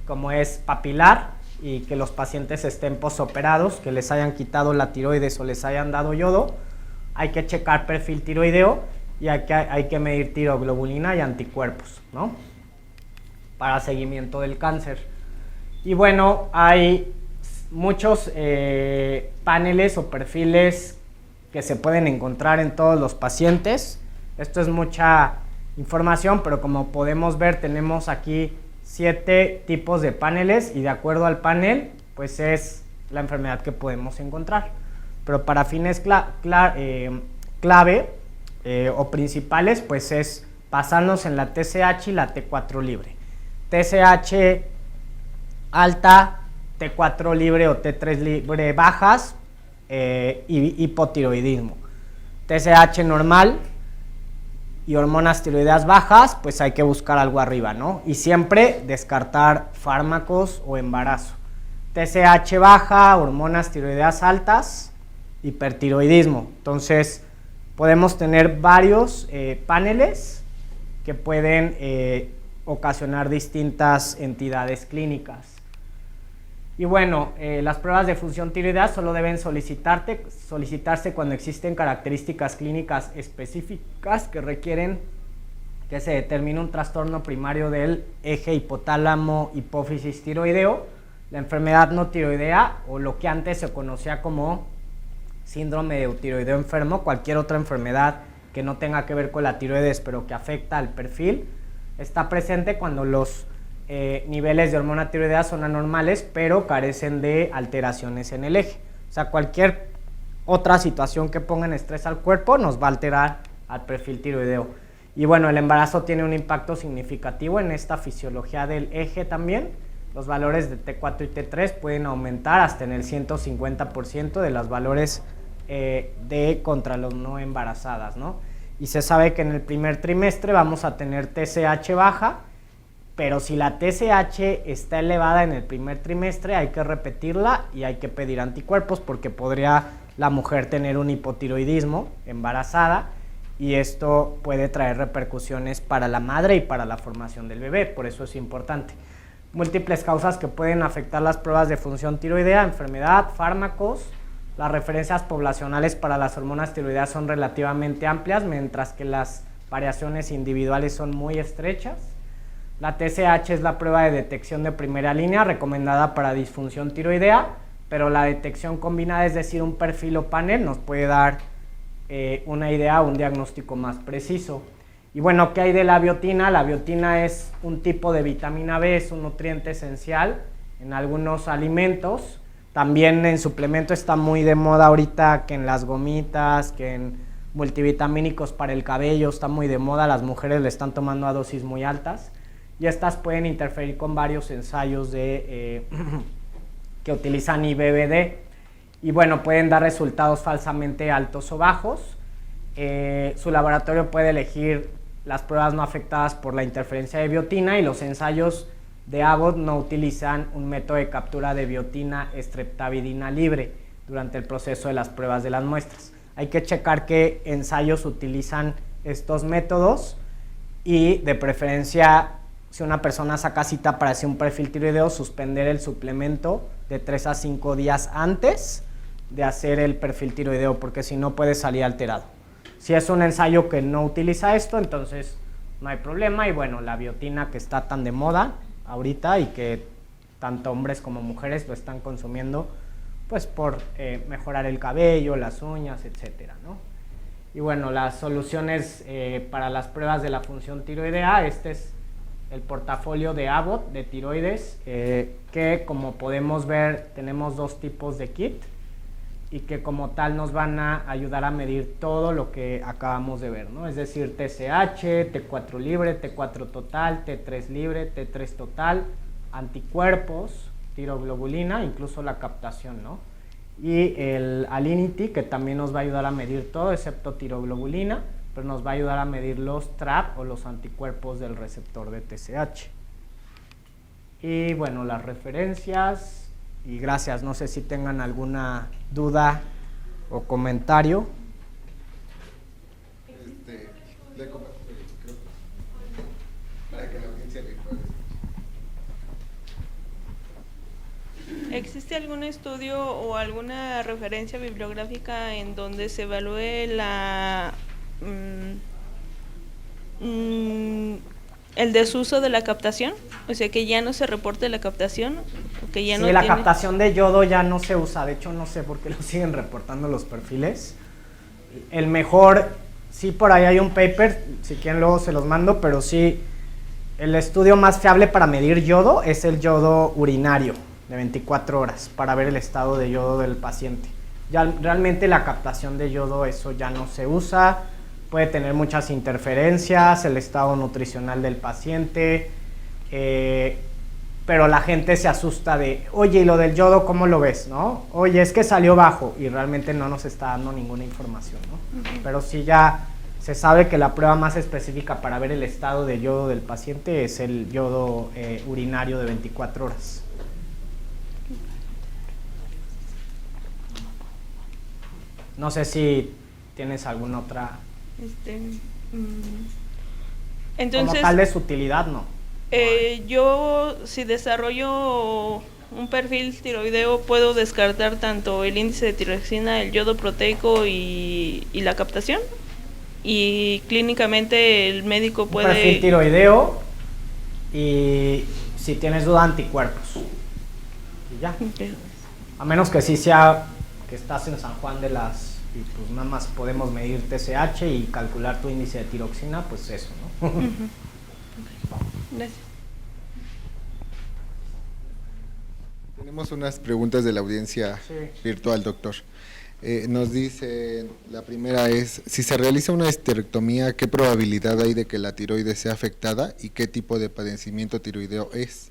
como es papilar y que los pacientes estén posoperados, que les hayan quitado la tiroides o les hayan dado yodo, hay que checar perfil tiroideo y hay que medir tiroglobulina y anticuerpos, ¿no? Para seguimiento del cáncer. Y bueno, hay muchos paneles o perfiles que se pueden encontrar en todos los pacientes. Esto es mucha información, pero como podemos ver, tenemos aquí 7 tipos de paneles y de acuerdo al panel, pues es la enfermedad que podemos encontrar. Pero para fines clave o principales, pues es basarnos en la TSH y la T4 libre. TSH alta, T4 libre o T3 libre bajas, y hipotiroidismo. TSH normal y hormonas tiroideas bajas, pues hay que buscar algo arriba, ¿no? Y siempre descartar fármacos o embarazo. TSH baja, hormonas tiroideas altas, hipertiroidismo. Entonces, podemos tener varios paneles que pueden ocasionar distintas entidades clínicas. Y bueno, las pruebas de función tiroidea solo deben solicitarse cuando existen características clínicas específicas que requieren que se determine un trastorno primario del eje hipotálamo hipófisis tiroideo, la enfermedad no tiroidea o lo que antes se conocía como síndrome de tiroideo enfermo, cualquier otra enfermedad que no tenga que ver con la tiroides pero que afecta al perfil, está presente cuando los niveles de hormona tiroidea son anormales, pero carecen de alteraciones en el eje. O sea, cualquier otra situación que ponga en estrés al cuerpo nos va a alterar al perfil tiroideo. Y bueno, el embarazo tiene un impacto significativo en esta fisiología del eje también. Los valores de T4 y T3 pueden aumentar hasta en el 150% de los valores de contra los no embarazadas, ¿no? Y se sabe que en el primer trimestre vamos a tener TSH baja, pero si la TSH está elevada en el primer trimestre hay que repetirla y hay que pedir anticuerpos porque podría la mujer tener un hipotiroidismo embarazada y esto puede traer repercusiones para la madre y para la formación del bebé, por eso es importante. Múltiples causas que pueden afectar las pruebas de función tiroidea, enfermedad, fármacos. Las referencias poblacionales para las hormonas tiroideas son relativamente amplias, mientras que las variaciones individuales son muy estrechas. La TSH es la prueba de detección de primera línea recomendada para disfunción tiroidea, pero la detección combinada, es decir, un perfil o panel, nos puede dar una idea, un diagnóstico más preciso. Y bueno, ¿qué hay de la biotina? La biotina es un tipo de vitamina B, es un nutriente esencial en algunos alimentos. También en suplemento está muy de moda ahorita, que en las gomitas, que en multivitamínicos para el cabello está muy de moda, las mujeres le están tomando a dosis muy altas y estas pueden interferir con varios ensayos que utilizan IBBD y bueno, pueden dar resultados falsamente altos o bajos. Su laboratorio puede elegir las pruebas no afectadas por la interferencia de biotina y los ensayos de Abbott no utilizan un método de captura de biotina streptavidina libre durante el proceso de las pruebas de las muestras. Hay que checar qué ensayos utilizan estos métodos y de preferencia, si una persona saca cita para hacer un perfil tiroideo, suspender el suplemento de 3 a 5 días antes de hacer el perfil tiroideo, porque si no puede salir alterado. Si es un ensayo que no utiliza esto, entonces no hay problema. Y bueno, la biotina que está tan de moda ahorita y que tanto hombres como mujeres lo están consumiendo, pues por mejorar el cabello, las uñas, etcétera, ¿no? Y bueno, las soluciones para las pruebas de la función tiroidea, este es el portafolio de Abbott de tiroides, que como podemos ver tenemos 2 tipos de kit y que como tal nos van a ayudar a medir todo lo que acabamos de ver, ¿no? Es decir, TSH, T4 libre, T4 total, T3 libre, T3 total, anticuerpos, tiroglobulina, incluso la captación, ¿no? Y el Alinity, que también nos va a ayudar a medir todo excepto tiroglobulina, pero nos va a ayudar a medir los TRAP o los anticuerpos del receptor de TSH. Y bueno, las referencias, y gracias, no sé si tengan alguna duda o comentario. Para que la audiencia virtual. ¿Existe algún estudio o alguna referencia bibliográfica en donde se evalúe el desuso de la captación? O sea, que ya no se reporte la captación, o que ya sí, no la tiene... captación de yodo ya no se usa, de hecho no sé por qué lo siguen reportando los perfiles. El mejor, sí, por ahí hay un paper, si quieren luego se los mando, pero sí, el estudio más fiable para medir yodo es el yodo urinario de 24 horas para ver el estado de yodo del paciente. Ya realmente la captación de yodo, eso ya no se usa, puede tener muchas interferencias, el estado nutricional del paciente, pero la gente se asusta de, oye, ¿y lo del yodo cómo lo ves, no? Oye, es que salió bajo y realmente no nos está dando ninguna información, ¿no? Pero sí ya se sabe que la prueba más específica para ver el estado de yodo del paciente es el yodo urinario de 24 horas. No sé si tienes alguna otra... Entonces, como tal de su utilidad, no. Yo, si desarrollo un perfil tiroideo, puedo descartar tanto el índice de tiroxina, el yodo proteico y la captación. Y clínicamente el médico puede... Un perfil tiroideo y si tienes duda, anticuerpos. Y ya. Okay. A menos que sí sea que estás en San Juan de las... y pues nada más podemos medir TSH y calcular tu índice de tiroxina, pues eso, ¿no? Gracias. Tenemos unas preguntas de la audiencia virtual, doctor. Nos dice, la primera es, si se realiza una esterectomía, ¿qué probabilidad hay de que la tiroides sea afectada y qué tipo de padecimiento tiroideo es?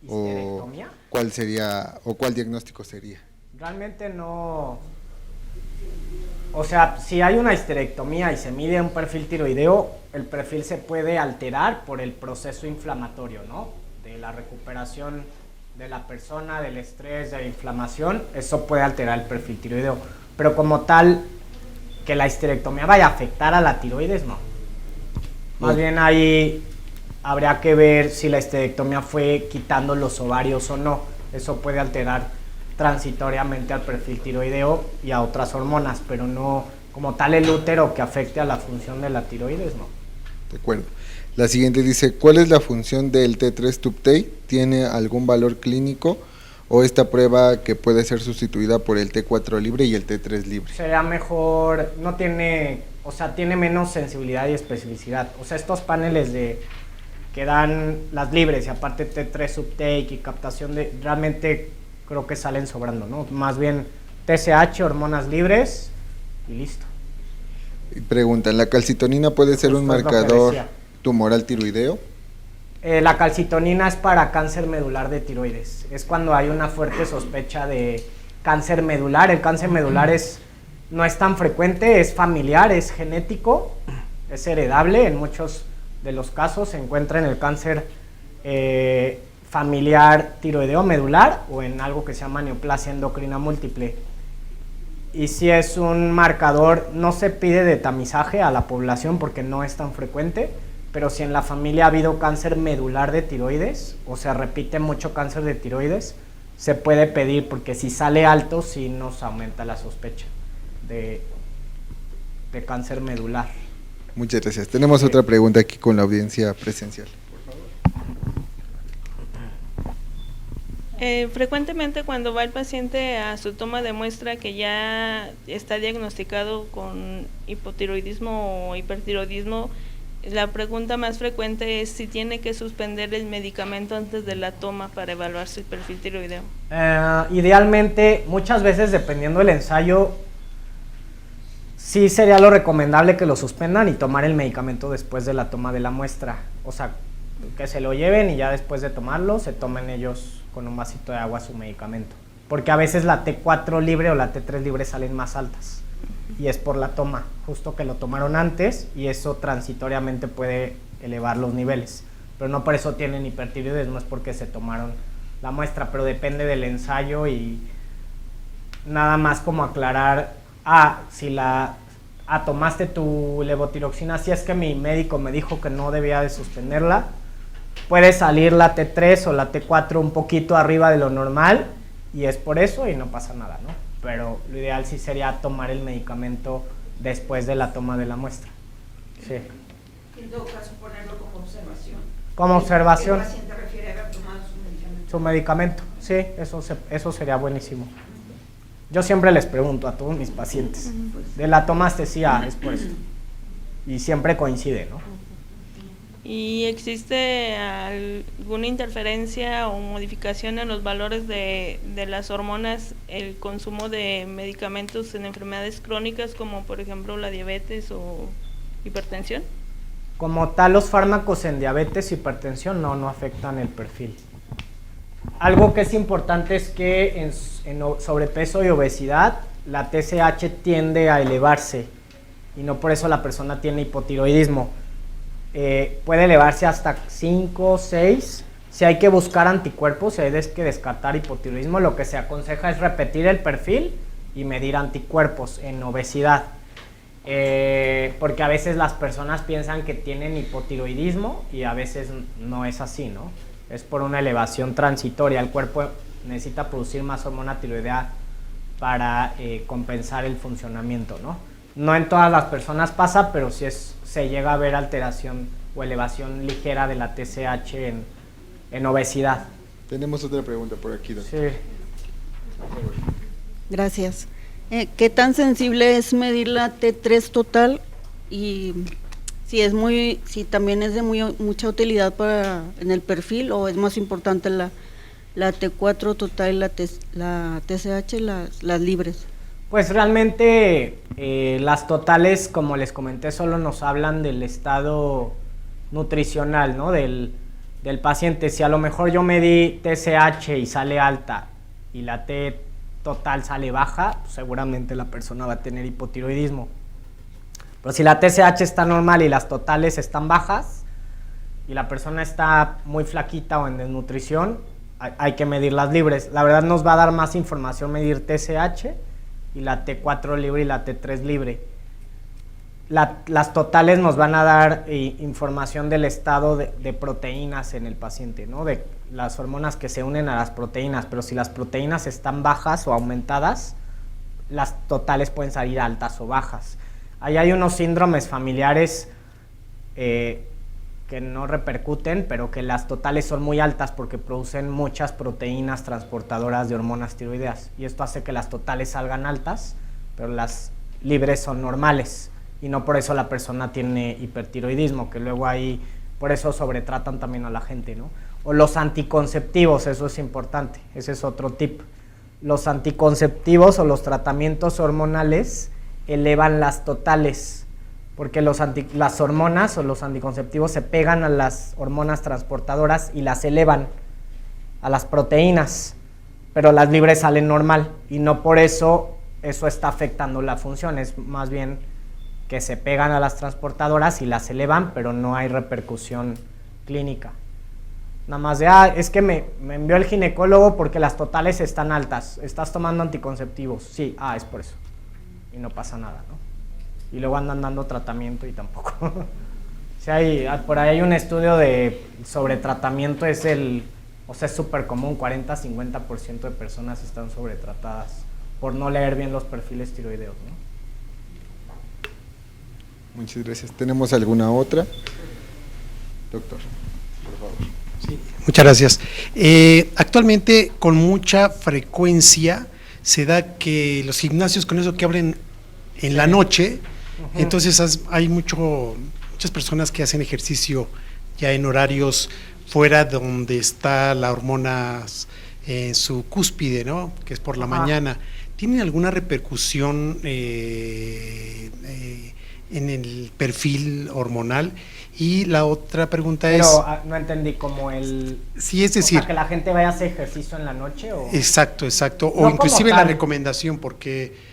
¿Histerectomía? ¿Cuál sería, o cuál diagnóstico sería? Realmente no... O sea, si hay una histerectomía y se mide un perfil tiroideo, el perfil se puede alterar por el proceso inflamatorio, ¿no? De la recuperación de la persona, del estrés, de la inflamación, eso puede alterar el perfil tiroideo. Pero como tal, que la histerectomía vaya a afectar a la tiroides, no. Más bien ahí habría que ver si la histerectomía fue quitando los ovarios o no. Eso puede alterar transitoriamente al perfil tiroideo y a otras hormonas, pero no como tal el útero que afecte a la función de la tiroides, no. De acuerdo. La siguiente dice, ¿cuál es la función del T3 Tuptei? ¿Tiene algún valor clínico o esta prueba que puede ser sustituida por el T4 libre y el T3 libre? Sería mejor, no tiene, o sea, tiene menos sensibilidad y especificidad. O sea, estos paneles que dan las libres y aparte T3 subtake y captación realmente creo que salen sobrando, ¿no? Más bien TSH, hormonas libres y listo. Y preguntan, ¿la calcitonina puede ser un marcador tumoral tiroideo? La calcitonina es para cáncer medular de tiroides. Es cuando hay una fuerte sospecha de cáncer medular. El cáncer medular no es tan frecuente, es familiar, es genético, es heredable. En muchos de los casos se encuentra en el cáncer familiar tiroideo medular o en algo que se llama neoplasia endocrina múltiple. Y si es un marcador, no se pide de tamizaje a la población porque no es tan frecuente, pero si en la familia ha habido cáncer medular de tiroides o se repite mucho cáncer de tiroides, se puede pedir porque si sale alto sí nos aumenta la sospecha de cáncer medular. Muchas gracias. Tenemos otra pregunta aquí con la audiencia presencial. Frecuentemente cuando va el paciente a su toma de muestra que ya está diagnosticado con hipotiroidismo o hipertiroidismo, la pregunta más frecuente es si tiene que suspender el medicamento antes de la toma para evaluar su perfil tiroideo. Idealmente, muchas veces dependiendo del ensayo, sí sería lo recomendable que lo suspendan y tomar el medicamento después de la toma de la muestra. O sea, que se lo lleven y ya después de tomarlo se tomen ellos con un vasito de agua su medicamento. Porque a veces la T4 libre o la T3 libre salen más altas. Y es por la toma, justo que lo tomaron antes y eso transitoriamente puede elevar los niveles. Pero no por eso tienen hipertiroidismo, es porque se tomaron la muestra, pero depende del ensayo y nada más como aclarar, tomaste tu levotiroxina, si es que mi médico me dijo que no debía de suspenderla, puede salir la T3 o la T4 un poquito arriba de lo normal y es por eso y no pasa nada, ¿no? Pero lo ideal sí sería tomar el medicamento después de la toma de la muestra. Sí. En todo caso, ponerlo como observación. Como observación. El paciente refiere haber tomado su medicamento. Su medicamento, sí, eso sería buenísimo. Yo siempre les pregunto a todos mis pacientes, ¿de la tomaste? Sí, es por eso. Y siempre coincide, ¿no? ¿Y existe alguna interferencia o modificación en los valores de las hormonas, el consumo de medicamentos en enfermedades crónicas como por ejemplo la diabetes o hipertensión? Como tal, los fármacos en diabetes y hipertensión no afectan el perfil. Algo que es importante es que en sobrepeso y obesidad la TSH tiende a elevarse y no por eso la persona tiene hipotiroidismo. Puede elevarse hasta 5, 6. Si hay que buscar anticuerpos, si hay que descartar hipotiroidismo, lo que se aconseja es repetir el perfil y medir anticuerpos en obesidad. Porque a veces las personas piensan que tienen hipotiroidismo y a veces no es así, ¿no? Es por una elevación transitoria. El cuerpo necesita producir más hormona tiroidea para compensar el funcionamiento, ¿no? No en todas las personas pasa, pero sí se llega a ver alteración o elevación ligera de la TSH en obesidad. Tenemos otra pregunta por aquí, doctor. Sí. Gracias. ¿Qué tan sensible es medir la T3 total y si también es de mucha utilidad en el perfil o es más importante la T4 total y la TSH, las libres? Pues realmente las totales, como les comenté, solo nos hablan del estado nutricional, ¿no? Del paciente. Si a lo mejor yo medí TSH y sale alta y la T total sale baja, pues seguramente la persona va a tener hipotiroidismo. Pero si la TSH está normal y las totales están bajas y la persona está muy flaquita o en desnutrición, hay que medir las libres. La verdad nos va a dar más información medir TSH y la T4 libre y la T3 libre. Las totales nos van a dar información del estado de proteínas en el paciente, ¿no? De las hormonas que se unen a las proteínas, pero si las proteínas están bajas o aumentadas, las totales pueden salir altas o bajas. Ahí hay unos síndromes familiares que no repercuten, pero que las totales son muy altas porque producen muchas proteínas transportadoras de hormonas tiroideas. Y esto hace que las totales salgan altas, pero las libres son normales. Y no por eso la persona tiene hipertiroidismo, que luego ahí, por eso sobretratan también a la gente, ¿no? O los anticonceptivos, eso es importante, ese es otro tip. Los anticonceptivos o los tratamientos hormonales elevan las totales, porque las hormonas o los anticonceptivos se pegan a las hormonas transportadoras y las elevan a las proteínas, pero las libres salen normal y no por eso está afectando la función, es más bien que se pegan a las transportadoras y las elevan, pero no hay repercusión clínica. Nada más de, es que me envió el ginecólogo porque las totales están altas, estás tomando anticonceptivos, sí, es por eso, y no pasa nada, ¿no? Y luego andan dando tratamiento y tampoco. O sea, por ahí hay un estudio sobre tratamiento, es súper común, 40-50% de personas están sobretratadas por no leer bien los perfiles tiroideos, ¿no? Muchas gracias. ¿Tenemos alguna otra? Doctor, por favor. Sí, muchas gracias. Actualmente, con mucha frecuencia, se da que los gimnasios, con eso que abren en la noche, entonces hay muchas personas que hacen ejercicio ya en horarios fuera donde está la hormona en su cúspide, ¿no? Que es por la mañana. ¿Tienen alguna repercusión en el perfil hormonal? Y la otra pregunta es... Pero no entendí, como Sí, es decir... O sea, que la gente vaya a hacer ejercicio en la noche, ¿o? Exacto. No, O inclusive como la tal. recomendación, porque...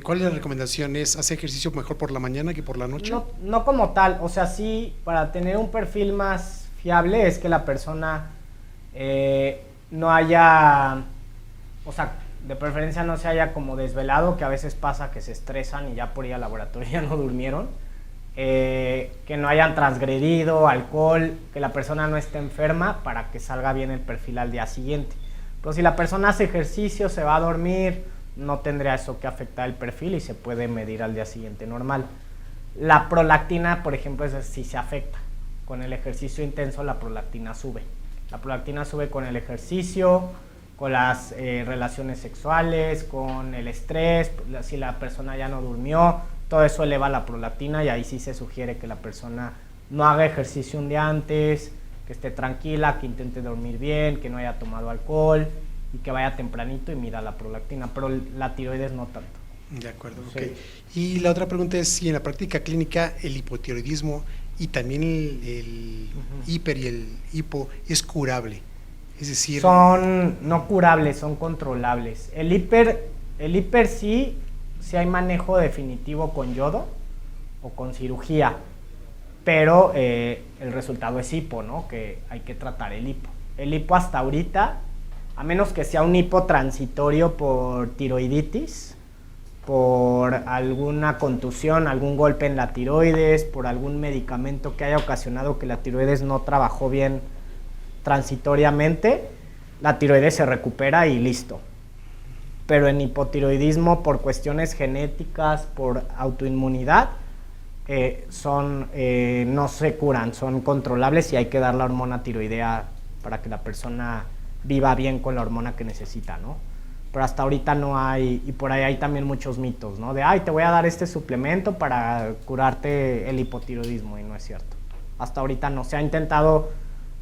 ¿cuál es la recomendación? ¿Es hacer ejercicio mejor por la mañana que por la noche? No como tal, o sea, sí, para tener un perfil más fiable es que la persona no haya, o sea, de preferencia no se haya como desvelado, que a veces pasa que se estresan y ya por ir al laboratorio ya no durmieron, que no hayan transgredido alcohol, que la persona no esté enferma para que salga bien el perfil al día siguiente. Pero si la persona hace ejercicio, se va a dormir, no tendría eso que afectar el perfil y se puede medir al día siguiente normal. La prolactina, por ejemplo, sí se afecta. Con el ejercicio intenso la prolactina sube. La prolactina sube con el ejercicio, con las relaciones sexuales, con el estrés, si la persona ya no durmió, todo eso eleva la prolactina y ahí sí se sugiere que la persona no haga ejercicio un día antes, que esté tranquila, que intente dormir bien, que no haya tomado alcohol y que vaya tempranito y mida la prolactina, pero la tiroides no tanto. De acuerdo, Sí. ok. Y la otra pregunta es si en la práctica clínica el hipotiroidismo y también el hiper y el hipo es curable, es decir... Son no curables, son controlables. El hiper sí hay manejo definitivo con yodo o con cirugía, pero el resultado es hipo, ¿no? Que hay que tratar el hipo. El hipo hasta ahorita, a menos que sea un hipo transitorio por tiroiditis, por alguna contusión, algún golpe en la tiroides, por algún medicamento que haya ocasionado que la tiroides no trabajó bien transitoriamente, la tiroides se recupera y listo. Pero en hipotiroidismo, por cuestiones genéticas, por autoinmunidad, no se curan, son controlables y hay que dar la hormona tiroidea para que la persona viva bien con la hormona que necesita, ¿no? Pero hasta ahorita no hay, y por ahí hay también muchos mitos, ¿no? De, te voy a dar este suplemento para curarte el hipotiroidismo, y no es cierto. Hasta ahorita no, se ha intentado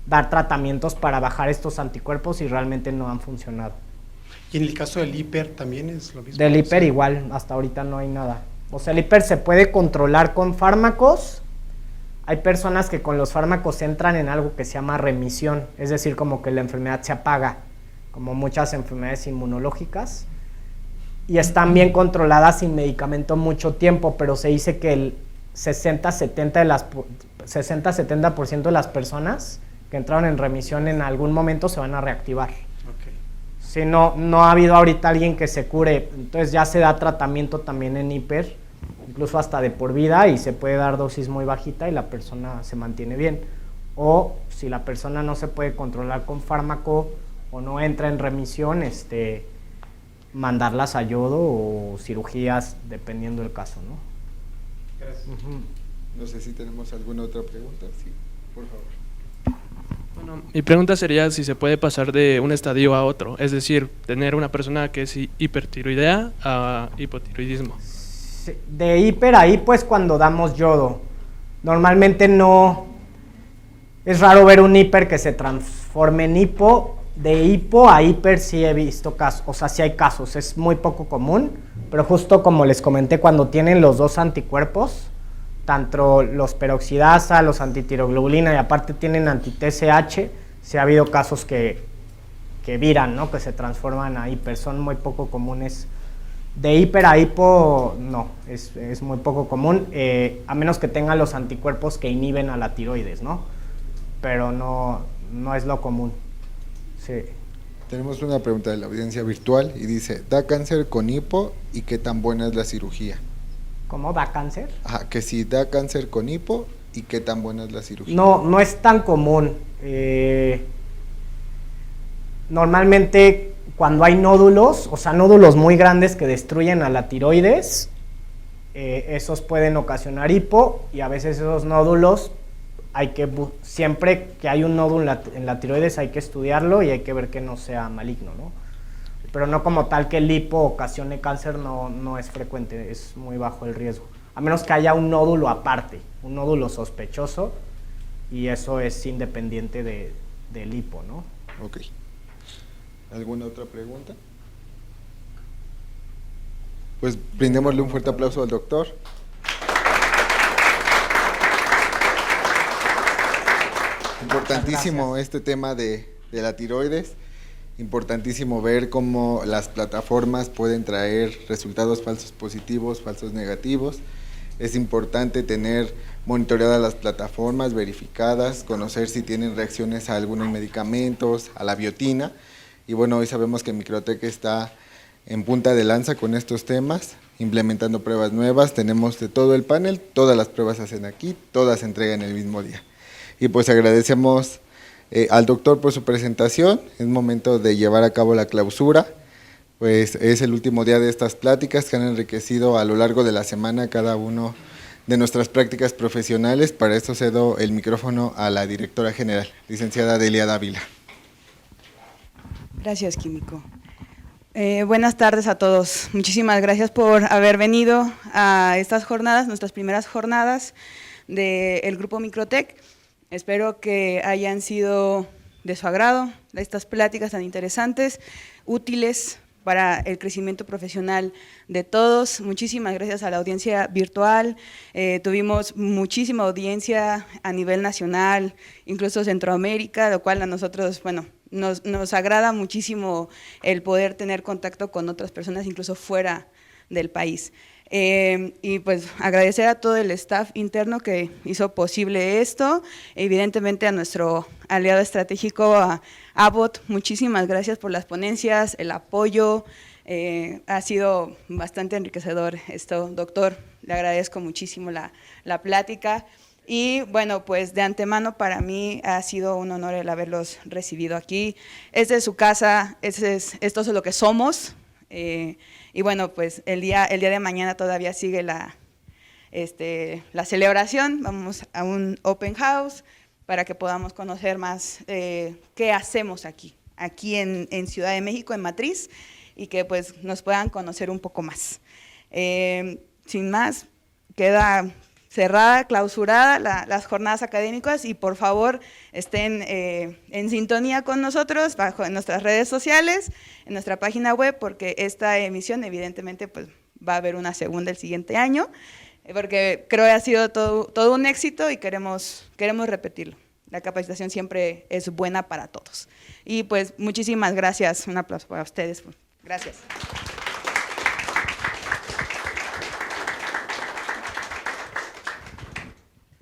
dar tratamientos para bajar estos anticuerpos y realmente no han funcionado. ¿Y en el caso del hiper también es lo mismo? Del hiper igual, hasta ahorita no hay nada. O sea, el hiper se puede controlar con fármacos. Hay personas que con los fármacos entran en algo que se llama remisión, es decir, como que la enfermedad se apaga, como muchas enfermedades inmunológicas, y están bien controladas sin medicamento mucho tiempo, pero se dice que el 60-70% de las personas que entraron en remisión en algún momento se van a reactivar. Okay. Si no ha habido ahorita alguien que se cure, entonces ya se da tratamiento también en hiper, incluso hasta de por vida, y se puede dar dosis muy bajita y la persona se mantiene bien. O si la persona no se puede controlar con fármaco o no entra en remisión, mandarlas a yodo o cirugías, dependiendo del caso, ¿no? Gracias. No sé si tenemos alguna otra pregunta. Sí. por favor. Bueno, mi pregunta sería si se puede pasar de un estadio a otro, es decir, tener una persona que es hipertiroidea a hipotiroidismo. Sí, de hiper a hipo es cuando damos yodo. Normalmente no, es raro ver un hiper que se transforme en hipo. De hipo a hiper sí he visto casos, o sea, sí hay casos, es muy poco común, pero justo como les comenté, cuando tienen los dos anticuerpos, tanto los peroxidasa, los antitiroglobulina y aparte tienen anti-TSH, sí ha habido casos que viran, ¿no? Que se transforman a hiper, son muy poco comunes. De hiper a hipo, no, es muy poco común, a menos que tengan los anticuerpos que inhiben a la tiroides, ¿no? Pero no es lo común. Sí. Tenemos una pregunta de la audiencia virtual y dice, ¿da cáncer con hipo y qué tan buena es la cirugía? ¿Cómo da cáncer? Ajá, que si da cáncer con hipo y qué tan buena es la cirugía. No es tan común. Normalmente cuando hay nódulos, o sea, nódulos muy grandes que destruyen a la tiroides, esos pueden ocasionar hipo y a veces esos nódulos siempre que hay un nódulo en la tiroides hay que estudiarlo y hay que ver que no sea maligno, ¿no? Pero no como tal que el hipo ocasione cáncer, no es frecuente, es muy bajo el riesgo. A menos que haya un nódulo aparte, un nódulo sospechoso, y eso es independiente del hipo, ¿no? Ok. ¿Alguna otra pregunta? Pues brindémosle un fuerte aplauso al doctor. Importantísimo este tema de la tiroides, importantísimo ver cómo las plataformas pueden traer resultados falsos positivos, falsos negativos. Es importante tener monitoreadas las plataformas, verificadas, conocer si tienen reacciones a algunos medicamentos, a la biotina. Y bueno, hoy sabemos que Microtec está en punta de lanza con estos temas, implementando pruebas nuevas. Tenemos de todo el panel, todas las pruebas se hacen aquí, todas se entregan el mismo día. Y pues agradecemos al doctor por su presentación. Es momento de llevar a cabo la clausura. Pues es el último día de estas pláticas que han enriquecido a lo largo de la semana cada uno de nuestras prácticas profesionales. Para esto cedo el micrófono a la directora general, licenciada Delia Dávila. Gracias, Químico. Buenas tardes a todos. Muchísimas gracias por haber venido a estas jornadas, nuestras primeras jornadas del Grupo Microtec. Espero que hayan sido de su agrado estas pláticas tan interesantes, útiles para el crecimiento profesional de todos. Muchísimas gracias a la audiencia virtual. Tuvimos muchísima audiencia a nivel nacional, incluso Centroamérica, lo cual a nosotros, bueno, nos agrada muchísimo el poder tener contacto con otras personas, incluso fuera del país. Y pues agradecer a todo el staff interno que hizo posible esto, evidentemente a nuestro aliado estratégico, a Abbott, muchísimas gracias por las ponencias, el apoyo, ha sido bastante enriquecedor esto, doctor, le agradezco muchísimo la plática. Y bueno, pues de antemano para mí ha sido un honor el haberlos recibido aquí. Esta es su casa, esto es lo que somos. Y bueno, pues el día de mañana todavía sigue la celebración. Vamos a un open house para que podamos conocer más qué hacemos aquí en Ciudad de México, en Matriz, y que pues nos puedan conocer un poco más. Sin más, queda cerrada, clausurada las jornadas académicas y por favor estén en sintonía con nosotros en nuestras redes sociales, en nuestra página web, porque esta emisión evidentemente pues va a haber una segunda el siguiente año, porque creo que ha sido todo un éxito y queremos repetirlo. La capacitación siempre es buena para todos. Y pues muchísimas gracias, un aplauso para ustedes. Gracias.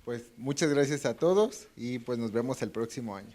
Pues muchas gracias a todos y pues nos vemos el próximo año.